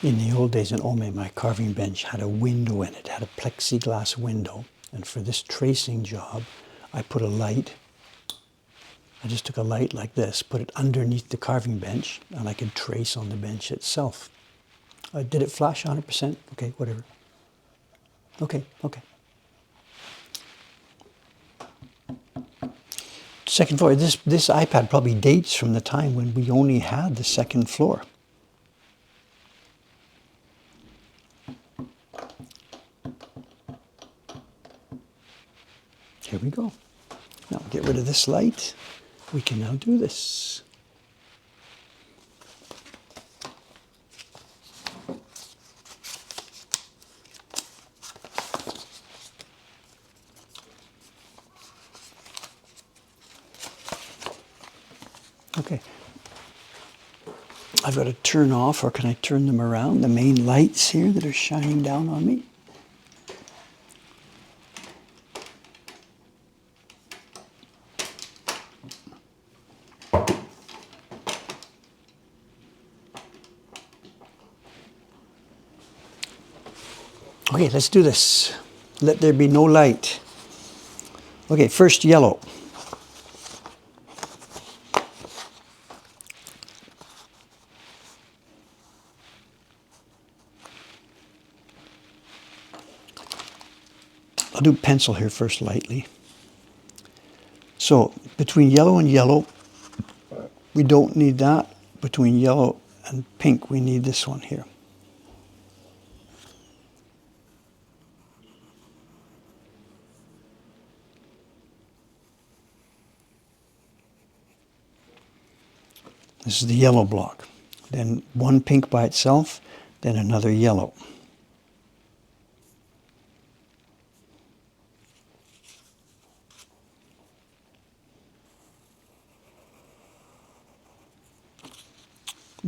In the old days in Ome, my carving bench had a window in it, had a plexiglass window. And for this tracing job, I put a light. I just took a light like this, put it underneath the carving bench, and I could trace on the bench itself. Did it flash 100%? Okay, whatever. Okay, okay. Second floor. This iPad probably dates from the time when we only had the second floor. Here we go. Now get rid of this light. We can now do this. Okay. I've got to turn off, or can I turn them around, the main lights here that are shining down on me? Okay, let's do this. Let there be no light. Okay, first yellow. I'll do pencil here first lightly. So between yellow and yellow, we don't need that. Between yellow and pink, we need this one here. This is the yellow block. Then one pink by itself, then another yellow.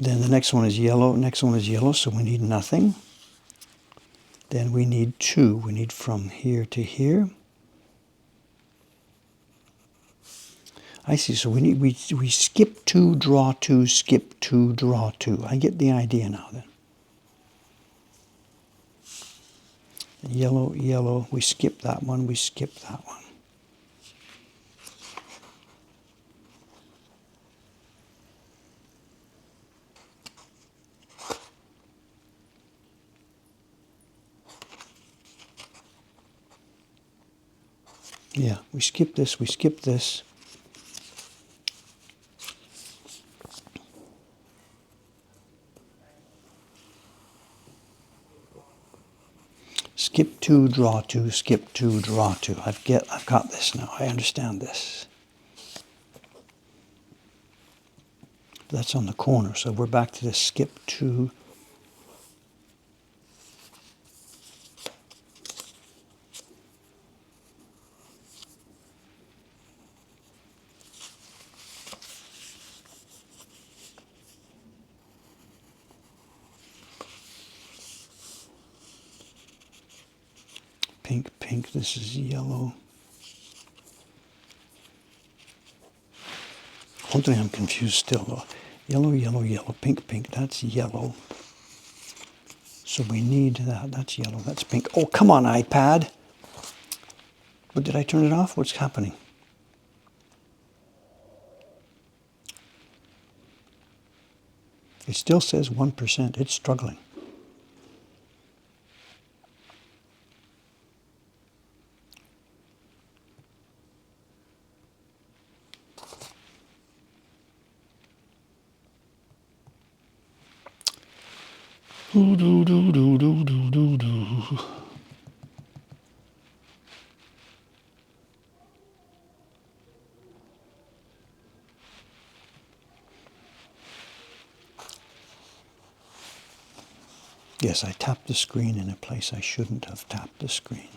Then the next one is yellow. Next one is yellow, so we need nothing. Then we need 2. We need from here to here. I see. So we skip 2, draw 2, skip 2, draw 2. I get the idea now then. Yellow, yellow. We skip that one. We skip that one. Yeah, we skip this. We skip this. Skip 2, draw 2, skip 2, draw 2. I've got this now. I understand this. That's on the corner, so we're back to this skip 2. Pink, pink, this is yellow. Hold on, I'm confused still though. Yellow, yellow, yellow, pink, pink, that's yellow. So we need that. That's yellow, that's pink. Oh, come on, iPad. But did I turn it off? What's happening? It still says 1%. It's struggling. Do, do, do, do, do, do, do, do. Yes, I tapped the screen in a place I shouldn't have tapped the screen.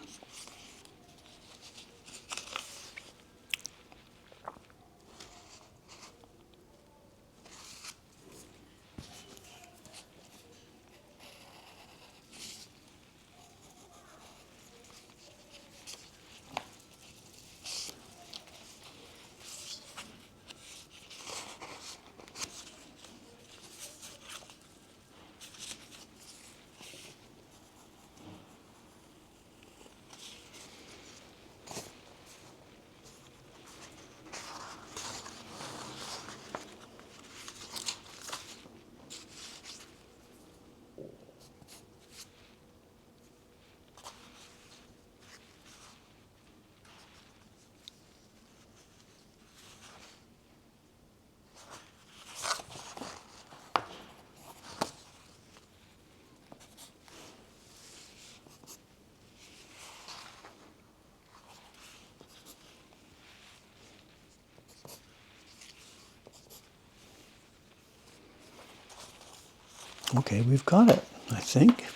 Okay, we've got it, I think.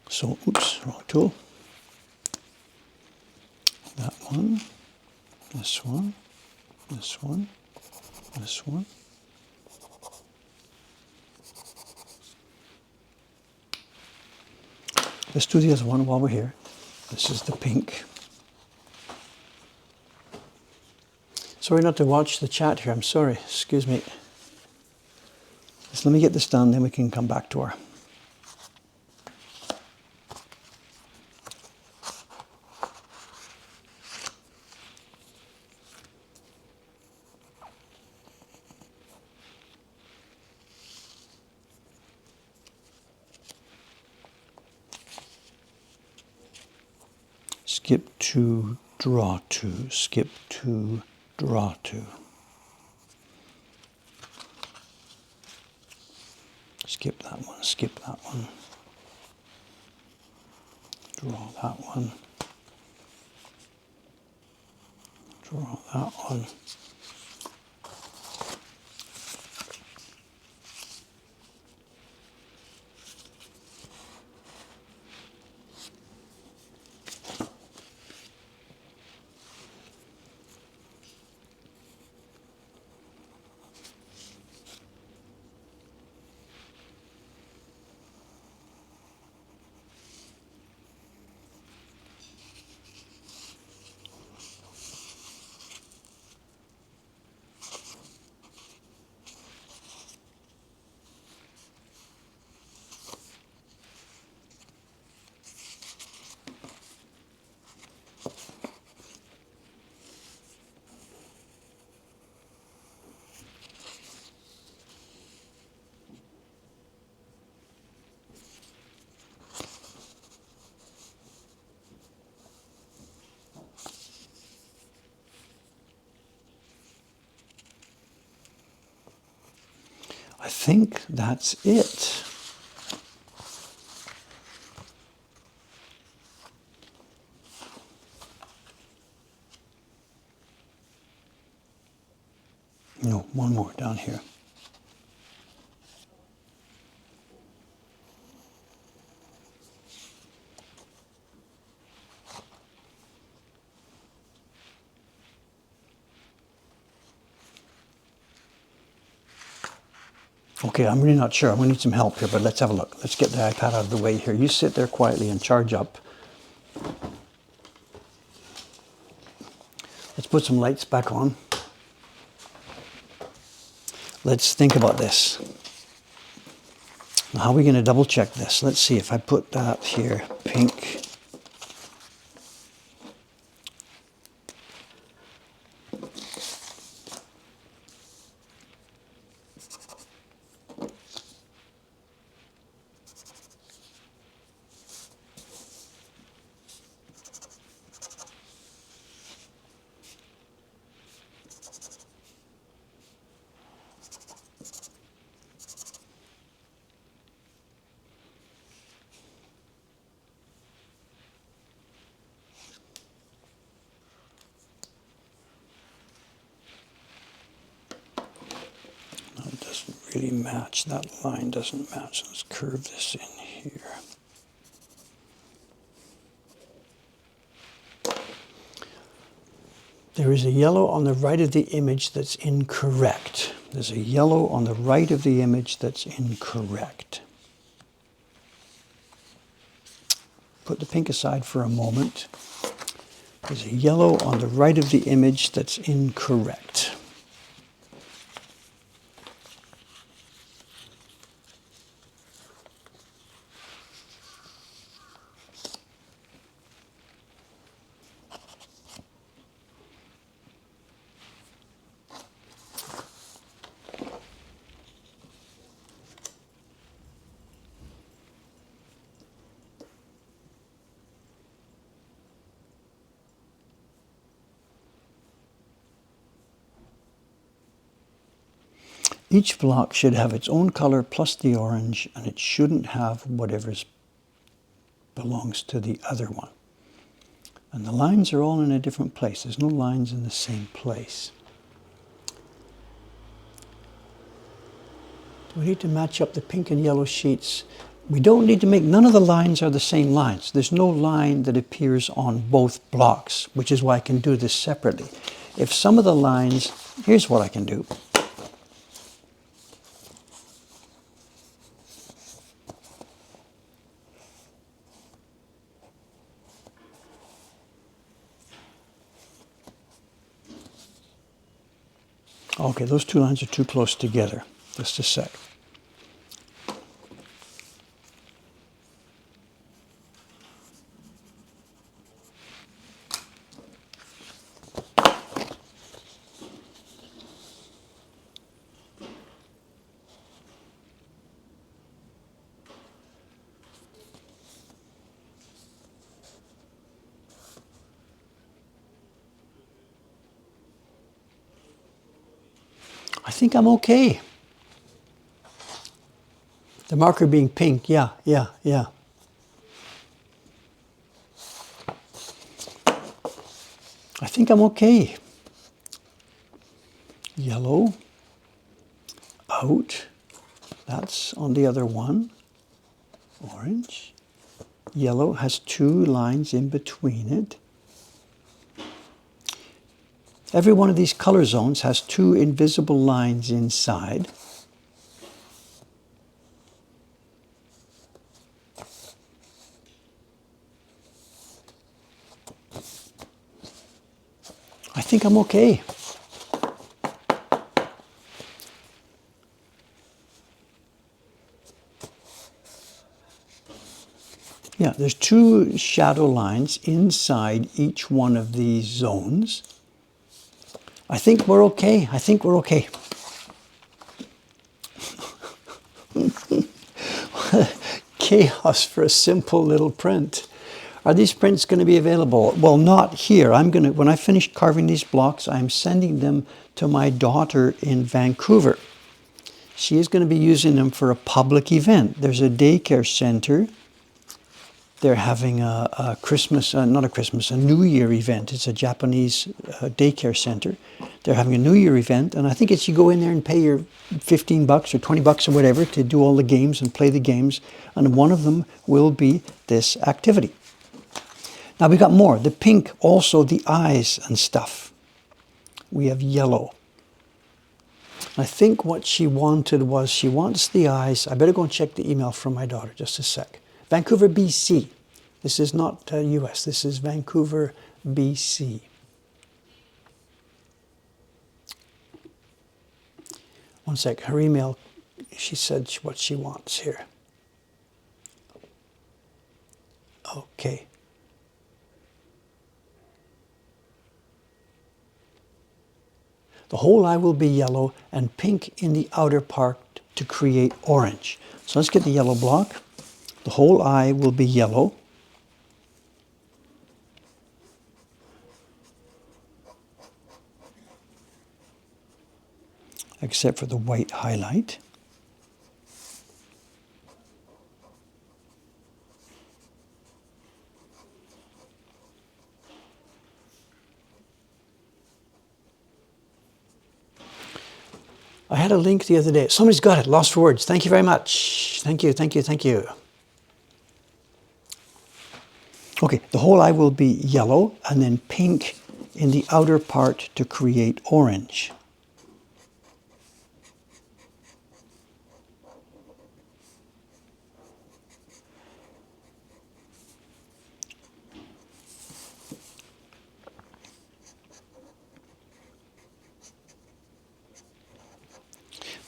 So, oops, wrong tool. That one, this one, this one, this one. Let's do the other one while we're here. This is the pink. Sorry not to watch the chat here, I'm sorry, excuse me. Just let me get this done, then we can come back to her. Skip 2, draw 2, skip 2, draw 2. Skip that one, skip that one. Draw that one. Draw that one. think that's it. No, one more down here. Okay, I'm really not sure. I'm going to need some help here, but let's have a look. Let's get the iPad out of the way here. You sit there quietly and charge up. Let's put some lights back on. Let's think about this. Now, how are we going to double check this? Let's see if I put that here, pink. Really match. That line doesn't match. Let's curve this in here. There is a yellow on the right of the image that's incorrect. There's a yellow on the right of the image that's incorrect. Put the pink aside for a moment. There's a yellow on the right of the image that's incorrect. Each block should have its own color plus the orange, and it shouldn't have whatever belongs to the other one. And the lines are all in a different place. There's no lines in the same place. We need to match up the pink and yellow sheets. We don't need to make, none of the lines are the same lines. There's no line that appears on both blocks, which is why I can do this separately. If some of the lines, here's what I can do. Okay, those two lines are too close together. Just a sec. I think I'm okay. The marker being pink, yeah. I think I'm okay. Yellow, out, that's on the other one. Orange, yellow has two lines in between it. Every one of these color zones has two invisible lines inside. I think I'm okay. Yeah, there's two shadow lines inside each one of these zones. I think we're okay. I think we're okay. Chaos for a simple little print. Are these prints going to be available? Well, not here. When I finish carving these blocks, I'm sending them to my daughter in Vancouver. she is going to be using them for a public event. There's a daycare center. They're having a Christmas, not a Christmas, a New Year event. It's a Japanese daycare center. They're having a New Year event, and I think it's you go in there and pay your $15 or $20 or whatever to do all the games and play the games, and one of them will be this activity. Now we got more. The pink, also the eyes and stuff. We have yellow. I think what she wanted was, she wants the eyes. I better go and check the email from my daughter, just a sec. Vancouver, BC. This is not US, this is Vancouver, BC. One sec, her email, she said what she wants here. Okay. The whole eye will be yellow and pink in the outer part to create orange. So let's get the yellow block. The whole eye will be yellow. Except for the white highlight. I had a link the other day. Somebody's got it. Lost for words. Thank you very much. Thank you, thank you, thank you. Okay, the whole eye will be yellow and then pink in the outer part to create orange.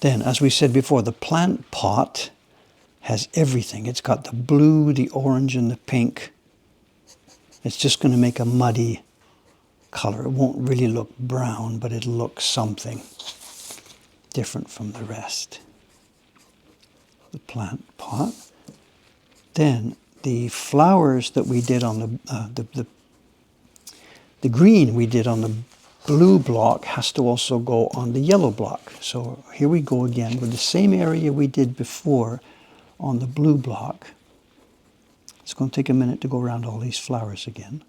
Then, as we said before, the plant pot has everything. It's got the blue, the orange, and the pink. It's just going to make a muddy color. It won't really look brown, but it'll look something different from the rest. The plant pot. Then the flowers that we did on the green we did on the blue block has to also go on the yellow block. So here we go again with the same area we did before on the blue block. It's going to take a minute to go around all these flowers again.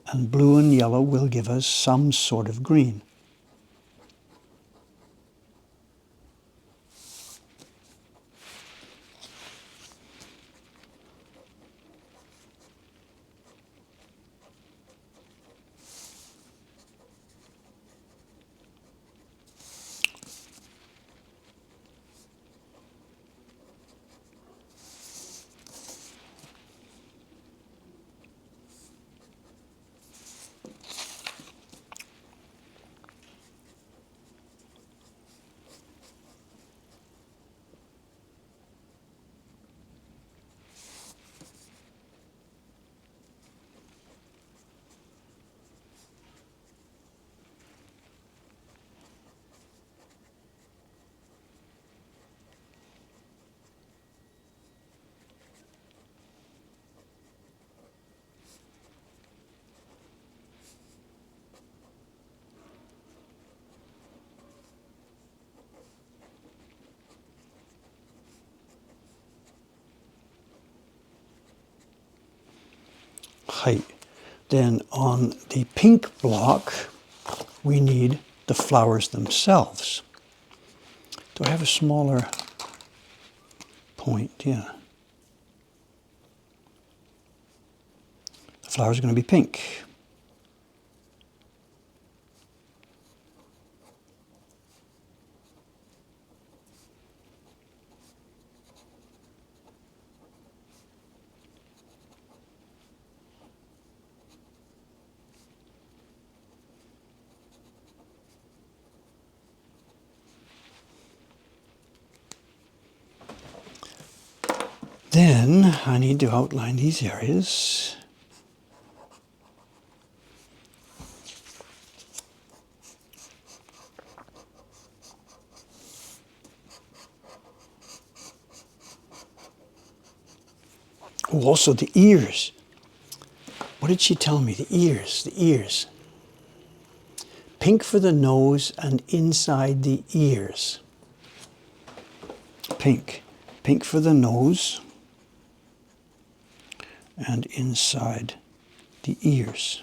And blue and yellow will give us some sort of green. Height. Then on the pink block, we need the flowers themselves. Do I have a smaller point? Yeah. The flowers are going to be pink. Then I need to outline these areas. Oh, also the ears. What did she tell me? The ears, the ears. Pink for the nose and inside the ears. Pink. Pink for the nose and inside the ears.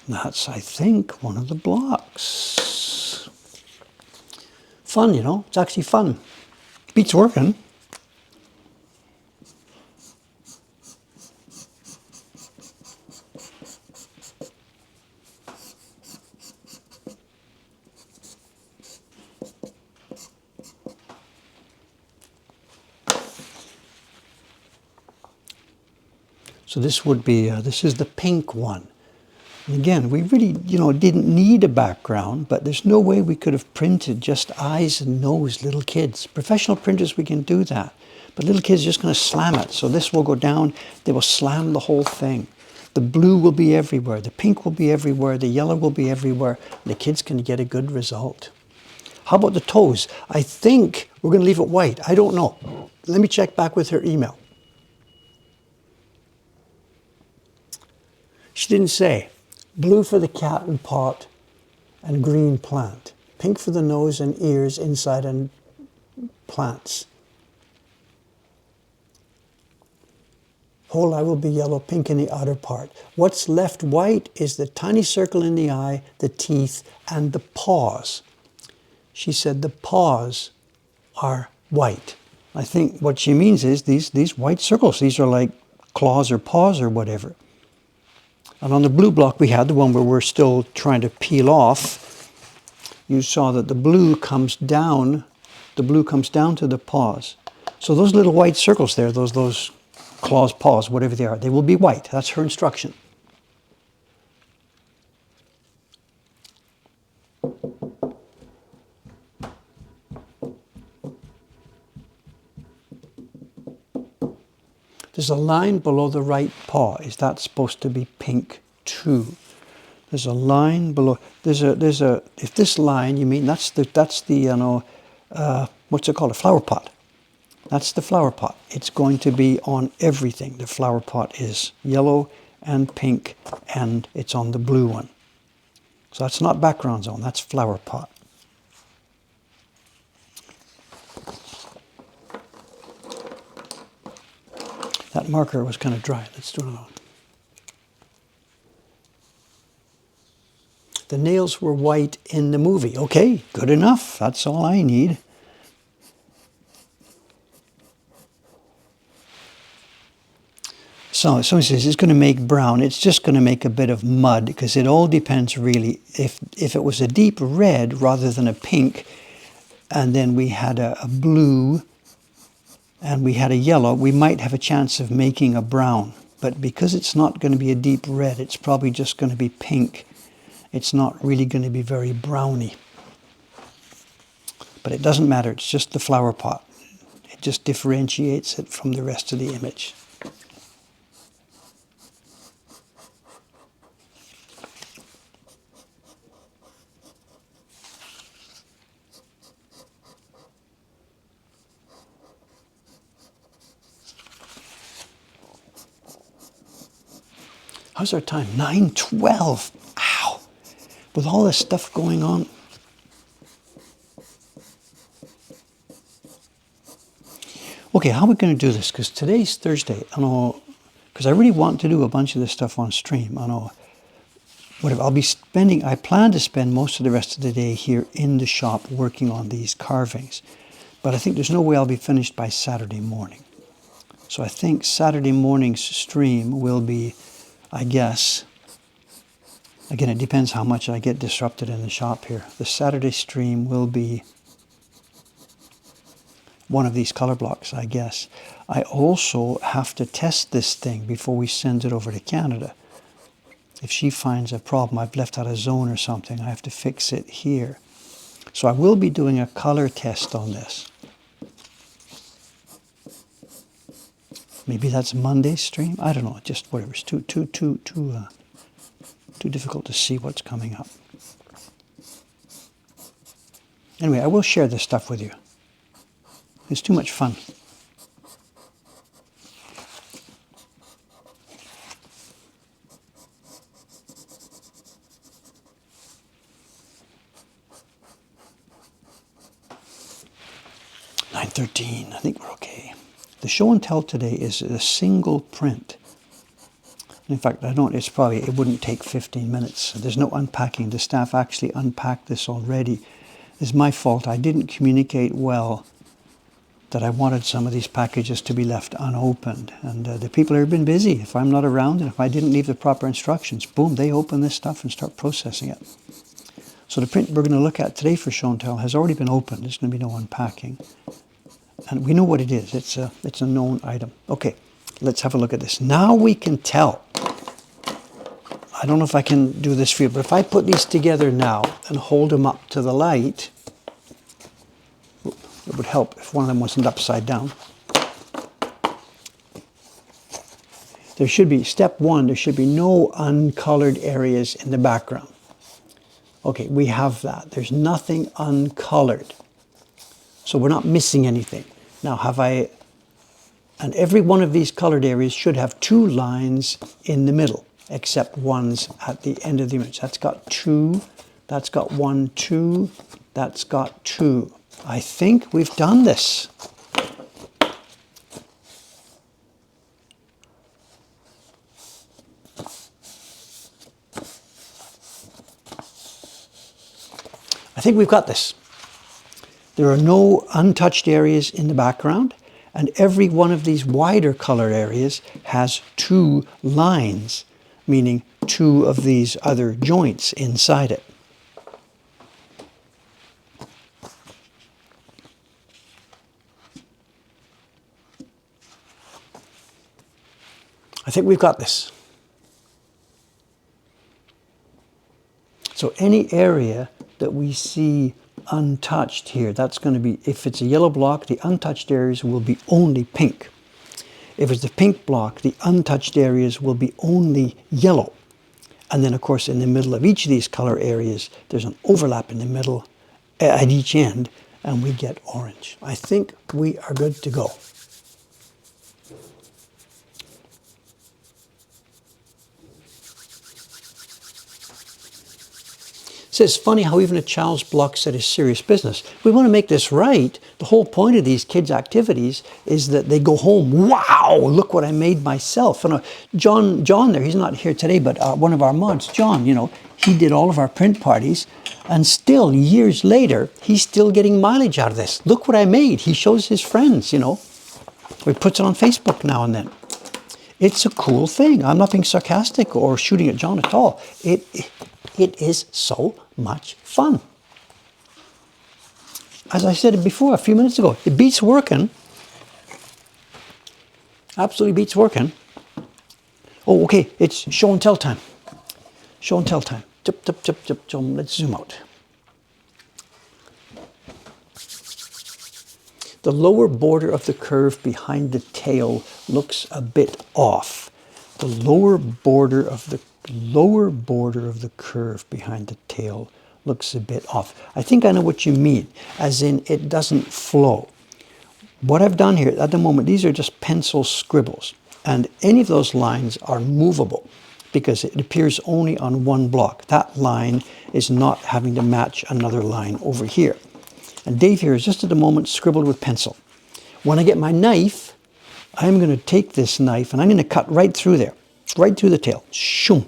That's, I think, one of the blocks. Fun, you know, it's actually fun. Beats working. So this would be, this is the pink one. And again, we really, you know, didn't need a background, but there's no way we could have printed just eyes and nose, little kids. Professional printers, we can do that. But little kids are just going to slam it. So this will go down, they will slam the whole thing. The blue will be everywhere, the pink will be everywhere, the yellow will be everywhere. The kids can get a good result. How about the toes? I think we're going to leave it white. I don't know. Let me check back with her email. She didn't say. Blue for the cat and pot and green plant. Pink for the nose and ears inside and plants. Whole eye will be yellow, pink in the outer part. What's left white is the tiny circle in the eye, the teeth, and the paws. She said the paws are white. I think what she means is these white circles. These are like claws or paws or whatever. And on the blue block we had, the one where we're still trying to peel off, you saw that the blue comes down to the paws. So those little white circles there, those claws, paws, whatever they are, they will be white. That's her instruction. There's a line below the right paw. Is that supposed to be pink too? There's a line below. There's a. If this line, you mean that's the you know, what's it called? A flower pot. That's the flower pot. It's going to be on everything. The flower pot is yellow and pink, and it's on the blue one. So that's not background zone, that's flower pot. That marker was kind of dry. Let's do another one. The nails were white in the movie. Okay, good enough. That's all I need. So someone says it's going to make brown. It's just going to make a bit of mud because it all depends really. If it was a deep red rather than a pink, and then we had a blue and we had a yellow, we might have a chance of making a brown. But because it's not going to be a deep red, it's probably just going to be pink. It's not really going to be very browny. But it doesn't matter. It's just the flower pot. It just differentiates it from the rest of the image. How's our time? 9:12. Ow. With all this stuff going on. Okay, how are we going to do this? Because today's Thursday. I know, because I really want to do a bunch of this stuff on stream. I know. Whatever. I plan to spend most of the rest of the day here in the shop working on these carvings. But I think there's no way I'll be finished by Saturday morning. So I think Saturday morning's stream will be, I guess, again, it depends how much I get disrupted in the shop here. The Saturday stream will be one of these color blocks, I guess. I also have to test this thing before we send it over to Canada. If she finds a problem, I've left out a zone or something, I have to fix it here. So I will be doing a color test on this. Maybe that's Monday's stream. I don't know. Just whatever. It's too difficult to see what's coming up. Anyway, I will share this stuff with you. It's too much fun. $9:13. I think we're okay. The show and tell today is a single print. In fact, it wouldn't take 15 minutes. There's no unpacking. The staff actually unpacked this already. It's my fault. I didn't communicate well that I wanted some of these packages to be left unopened. And the people have been busy. If I'm not around and if I didn't leave the proper instructions, boom, they open this stuff and start processing it. So the print we're going to look at today for show and tell has already been opened. There's going to be no unpacking. And we know what it is. It's a known item. Okay, let's have a look at this. Now we can tell. I don't know if I can do this for you, but if I put these together now and hold them up to the light, it would help if one of them wasn't upside down. There should be, step one, there should be no uncolored areas in the background. Okay, we have that. There's nothing uncolored. So we're not missing anything. Now and every one of these colored areas should have two lines in the middle, except one's at the end of the image. That's got two, that's got 1, 2, that's got 2. I think we've done this. I think we've got this. There are no untouched areas in the background, and every one of these wider color areas has 2 lines, meaning 2 of these other joints inside it. I think we've got this. So any area that we see untouched here, that's going to be, if it's a yellow block, the untouched areas will be only pink. If it's a pink block, the untouched areas will be only yellow. And then, of course, in the middle of each of these color areas, there's an overlap in the middle at each end, and we get orange. I think we are good to go. So it's funny how even a child's block set is serious business. We want to make this right. The whole point of these kids' activities is that they go home, wow, look what I made myself. And John there, he's not here today, but one of our mods, John, he did all of our print parties. And still, years later, he's still getting mileage out of this. Look what I made. He shows his friends, He puts it on Facebook now and then. It's a cool thing. I'm not being sarcastic or shooting at John at all. It is so much fun. As I said before a few minutes ago, it beats working. Absolutely beats working. Oh, okay, it's show and tell time. Show and tell time. Tip, tip, tip, tip, tip. Let's zoom out. The lower border of the curve behind the tail looks a bit off. The lower border of the curve behind the tail looks a bit off. I think I know what you mean, as in it doesn't flow. What I've done here at the moment, these are just pencil scribbles, and any of those lines are movable because it appears only on one block. That line is not having to match another line over here. And Dave here is just at the moment scribbled with pencil. When I get my knife, I'm going to take this knife and I'm going to cut right through there, right through the tail. Shoom,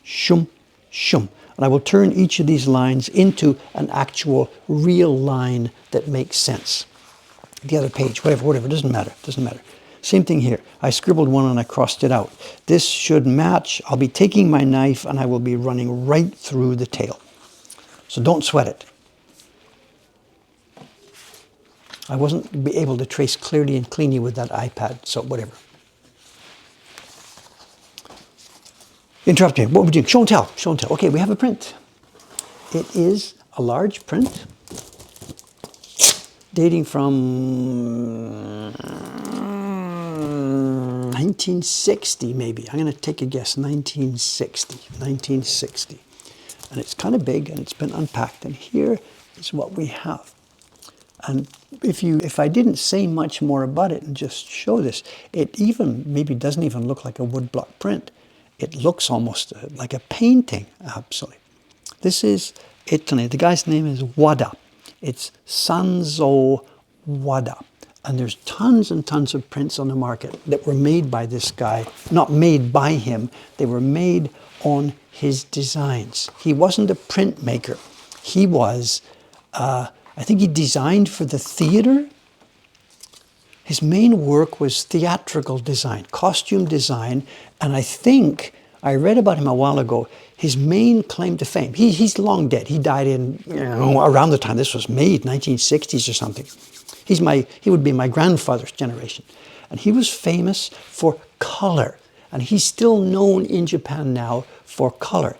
shoom, shoom. And I will turn each of these lines into an actual real line that makes sense. The other page, whatever, doesn't matter. Same thing here. I scribbled one and I crossed it out. This should match. I'll be taking my knife and I will be running right through the tail. So don't sweat it. I wasn't able to trace clearly and cleanly with that iPad, so whatever. Interrupt me. What are we doing? Show and tell. Show and tell. Okay, we have a print. It is a large print dating from 1960 maybe. I'm going to take a guess. 1960. And it's kind of big and it's been unpacked. And here is what we have. And if I didn't say much more about it and just show this, it even maybe doesn't even look like a woodblock print. It looks almost like a painting, absolutely. This is Italy. The guy's name is Wada. It's Sanzo Wada. And there's tons and tons of prints on the market that were made by this guy. Not made by him. They were made on his designs. He wasn't a printmaker. He was... I think he designed for the theater. His main work was theatrical design, costume design, and I think, I read about him a while ago, his main claim to fame, he's long dead. He died in, around the time this was made, 1960s or something. He would be my grandfather's generation. And he was famous for color. And he's still known in Japan now for color.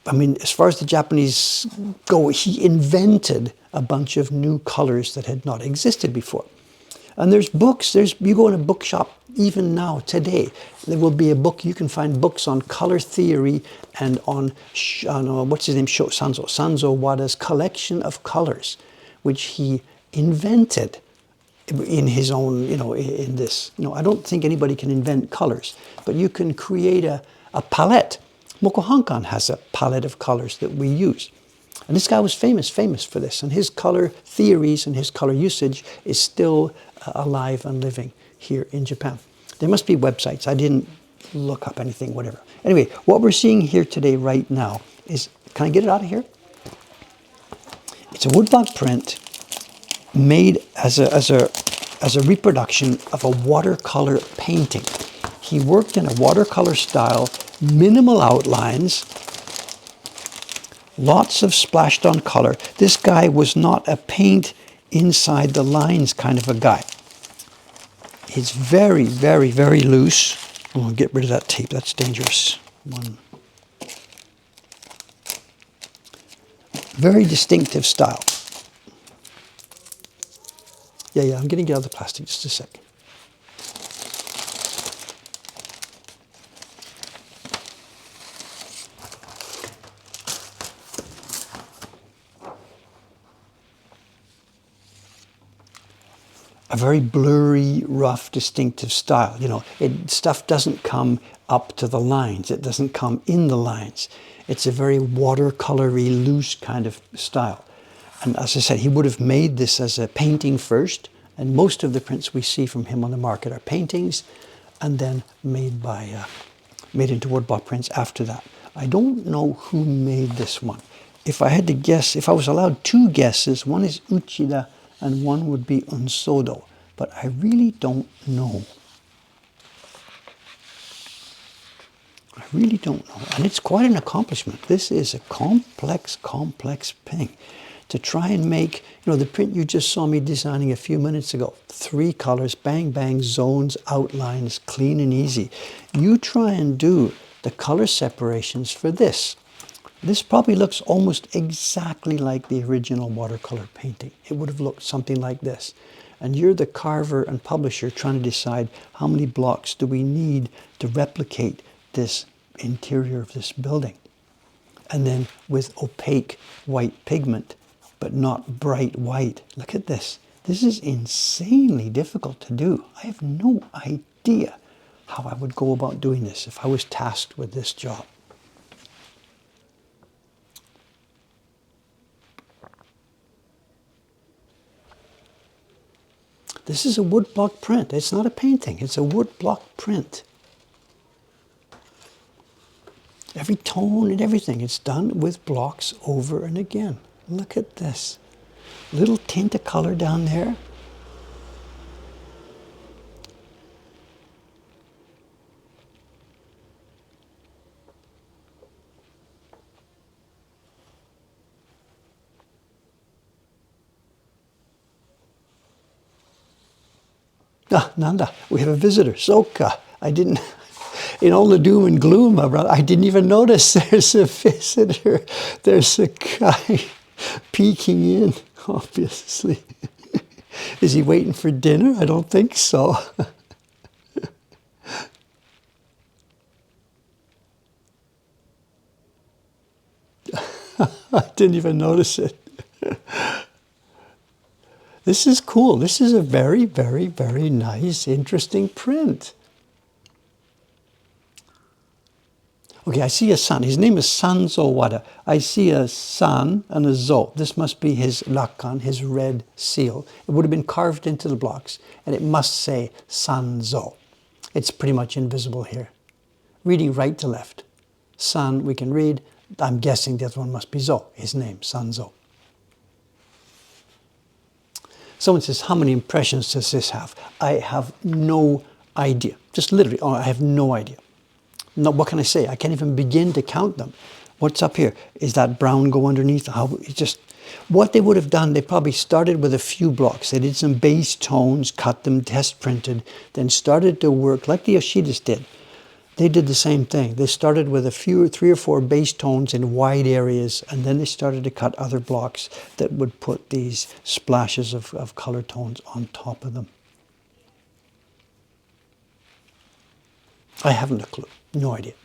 As far as the Japanese go, he invented a bunch of new colors that had not existed before. And there's books, you go in a bookshop even now, today, there will be a book, you can find books on color theory and on, what's his name, Sanzo Wada's collection of colors, which he invented in his own, in this. I don't think anybody can invent colors, but you can create a palette. Mokuhankan has a palette of colors that we use. And this guy was famous for this. And his color theories and his color usage is still alive and living here in Japan. There must be websites. I didn't look up anything, whatever. Anyway, what we're seeing here today right now is, can I get it out of here? It's a woodblock print made as a reproduction of a watercolor painting. He worked in a watercolor style, minimal outlines, lots of splashed on color. This guy was not a paint inside the lines kind of a guy. It's very, very, very loose. Oh, get rid of that tape, that's dangerous. Very distinctive style. Yeah, I'm getting out of the plastic, just a sec. a very blurry, rough, distinctive style. You know, stuff doesn't come up to the lines. It doesn't come in the lines. It's a very watercolory, loose kind of style. And as I said, he would have made this as a painting first, and most of the prints we see from him on the market are paintings, and then made into woodblock prints after that. I don't know who made this one. If I had to guess, if I was allowed two guesses, one is Uchida and one would be Unsodo, but I really don't know. I really don't know. And it's quite an accomplishment. This is a complex thing. To try and make, you know, the print you just saw me designing a few minutes ago, 3 colors, bang, bang, zones, outlines, clean and easy. You try and do the color separations for this. This probably looks almost exactly like the original watercolor painting. It would have looked something like this. And you're the carver and publisher trying to decide how many blocks do we need to replicate this interior of this building. And then with opaque white pigment, but not bright white. Look at this. This is insanely difficult to do. I have no idea how I would go about doing this if I was tasked with this job. This is a woodblock print. It's not a painting. It's a woodblock print. Every tone and everything, it's done with blocks over and again. Look at this. Little tint of color down there. Ah, Nanda, we have a visitor, Soka. I didn't, in all the doom and gloom, I didn't even notice there's a visitor. There's a guy peeking in, obviously. Is he waiting for dinner? I don't think so. I didn't even notice it. This is cool. This is a very, very, very nice, interesting print. Okay, I see a sun. His name is Sanzo Wada. I see a san and a zo. This must be his rakan, his red seal. It would have been carved into the blocks, and it must say Sanzo. It's pretty much invisible here. Reading right to left. San, we can read. I'm guessing the other one must be zo, his name, Sanzo. Someone says, how many impressions does this have? I have no idea. Just literally, I have no idea. No, what can I say? I can't even begin to count them. What's up here? Is that brown go underneath? What they would have done, they probably started with a few blocks. They did some base tones, cut them, test printed, then started to work like the Yoshidas did. They did the same thing. They started with a few, 3 or 4 base tones in wide areas, and then they started to cut other blocks that would put these splashes of color tones on top of them. I haven't a clue, no idea.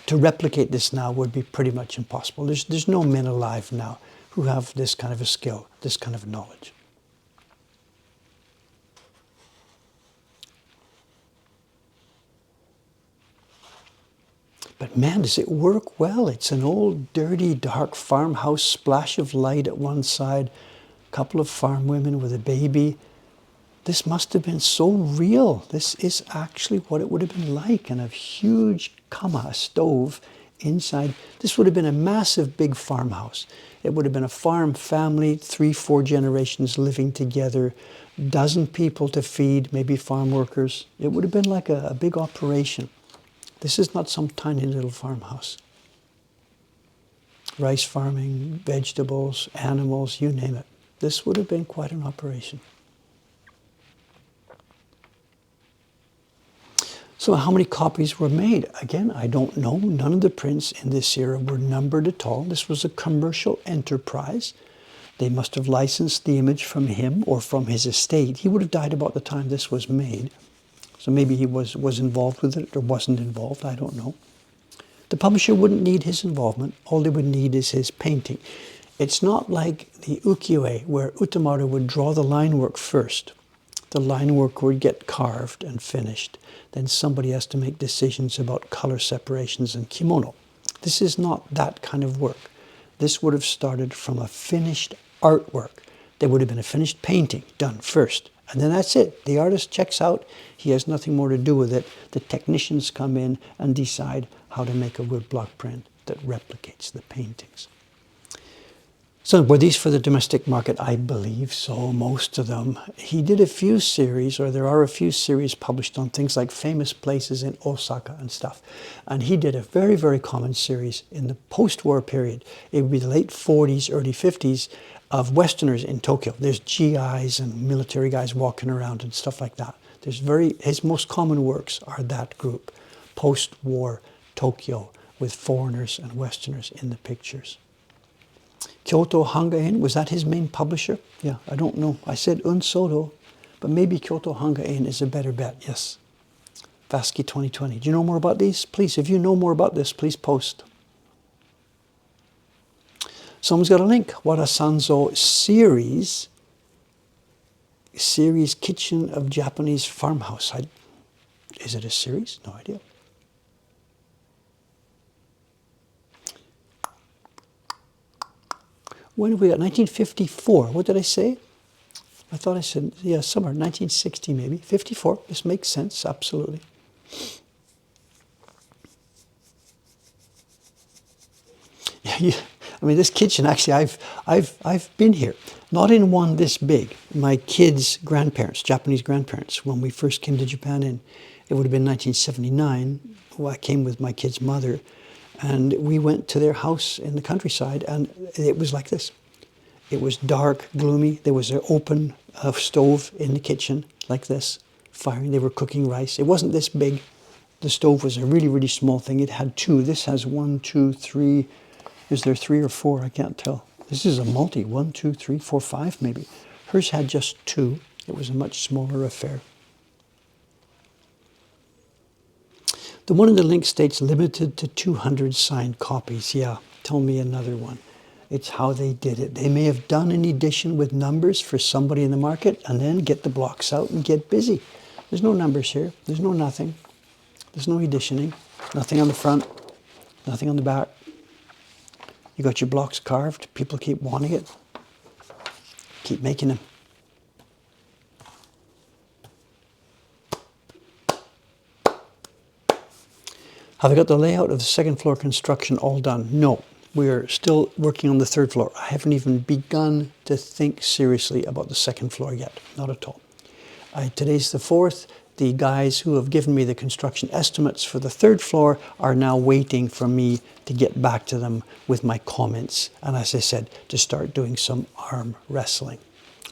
To replicate this now would be pretty much impossible. There's no men alive now who have this kind of a skill, this kind of knowledge. But man, does it work well. It's an old, dirty, dark farmhouse, splash of light at one side, a couple of farm women with a baby. This must have been so real. This is actually what it would have been like, and a huge kama, a stove inside. This would have been a massive, big farmhouse. It would have been a farm family, 3, 4 generations living together, dozen people to feed, maybe farm workers. It would have been like a big operation. This is not some tiny little farmhouse. Rice farming, vegetables, animals, you name it. This would have been quite an operation. So how many copies were made? Again, I don't know. None of the prints in this era were numbered at all. This was a commercial enterprise. They must have licensed the image from him or from his estate. He would have died about the time this was made. So maybe he was involved with it or wasn't involved, I don't know. The publisher wouldn't need his involvement. All they would need is his painting. It's not like the ukiyo-e where Utamaru would draw the line work first. The line work would get carved and finished. Then somebody has to make decisions about color separations and kimono. This is not that kind of work. This would have started from a finished artwork. There would have been a finished painting done first. And then that's it. The artist checks out. He has nothing more to do with it. The technicians come in and decide how to make a woodblock print that replicates the paintings. So were these for the domestic market? I believe so, most of them. He did a few series, or there are a few series published on things like famous places in Osaka and stuff. And he did a very, very common series in the post-war period. It would be the late 40s, early 50s, of Westerners in Tokyo. There's GIs and military guys walking around and stuff like that. His most common works are that group, post-war Tokyo, with foreigners and Westerners in the pictures. Kyoto Hanga Inn, was that his main publisher? Yeah, I don't know. I said Unsodo, but maybe Kyoto Hanga Inn is a better bet, yes. Vasky 2020. Do you know more about these? Please, if you know more about this, please post. Someone's got a link. Wada Sanzo series Kitchen of Japanese Farmhouse. Is it a series? No idea. When have we got? 1954. What did I say? I thought I said, yeah, somewhere, 1960 maybe. 54. This makes sense, absolutely. Yeah, I mean, this kitchen, actually, I've been here. Not in one this big. My kids' grandparents, Japanese grandparents, when we first came to Japan it would have been 1979. Well, I came with my kid's mother. And we went to their house in the countryside, and it was like this. It was dark, gloomy. There was an open stove in the kitchen, like this, firing. They were cooking rice. It wasn't this big. The stove was a really, really small thing. It had two. This has 1, 2, 3. Is there 3 or 4? I can't tell. This is a multi. 1, 2, 3, 4, 5 maybe. Hers had just 2. It was a much smaller affair. The one in the link states limited to 200 signed copies. Yeah, tell me another one. It's how they did it. They may have done an edition with numbers for somebody in the market and then get the blocks out and get busy. There's no numbers here. There's no nothing. There's no editioning. Nothing on the front. Nothing on the back. You got your blocks carved. People keep wanting it. Keep making them. Have I got the layout of the second floor construction all done? No, we're still working on the third floor. I haven't even begun to think seriously about the second floor yet, not at all. Today's the 4th. The guys who have given me the construction estimates for the third floor are now waiting for me to get back to them with my comments. And as I said, to start doing some arm wrestling.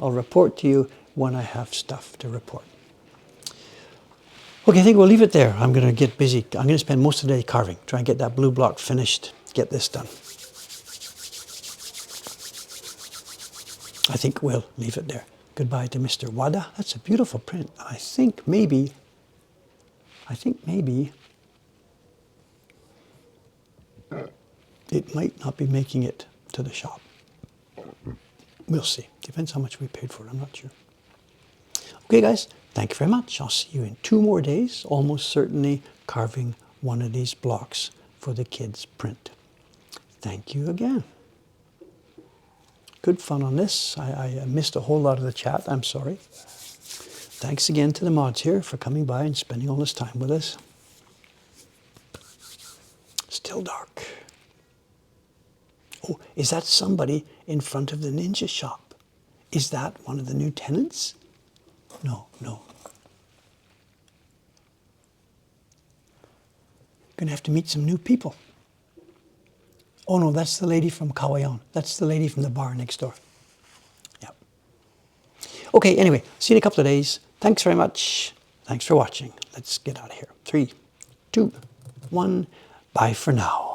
I'll report to you when I have stuff to report. Okay, I think we'll leave it there. I'm going to get busy. I'm going to spend most of the day carving, try and get that blue block finished, get this done. I think we'll leave it there. Goodbye to Mr. Wada. That's a beautiful print. I think maybe it might not be making it to the shop. We'll see. Depends how much we paid for it. I'm not sure. Okay, guys. Thank you very much. I'll see you in 2 more days, almost certainly carving one of these blocks for the kids' print. Thank you again. Good fun on this. I missed a whole lot of the chat. I'm sorry. Thanks again to the mods here for coming by and spending all this time with us. Still dark. Oh, is that somebody in front of the ninja shop? Is that one of the new tenants? No. Gonna have to meet some new people. Oh no, that's the lady from Kawayon. That's the lady from the bar next door. Yep. Okay, anyway, see you in a couple of days. Thanks very much. Thanks for watching. Let's get out of here. 3, 2, 1. Bye for now.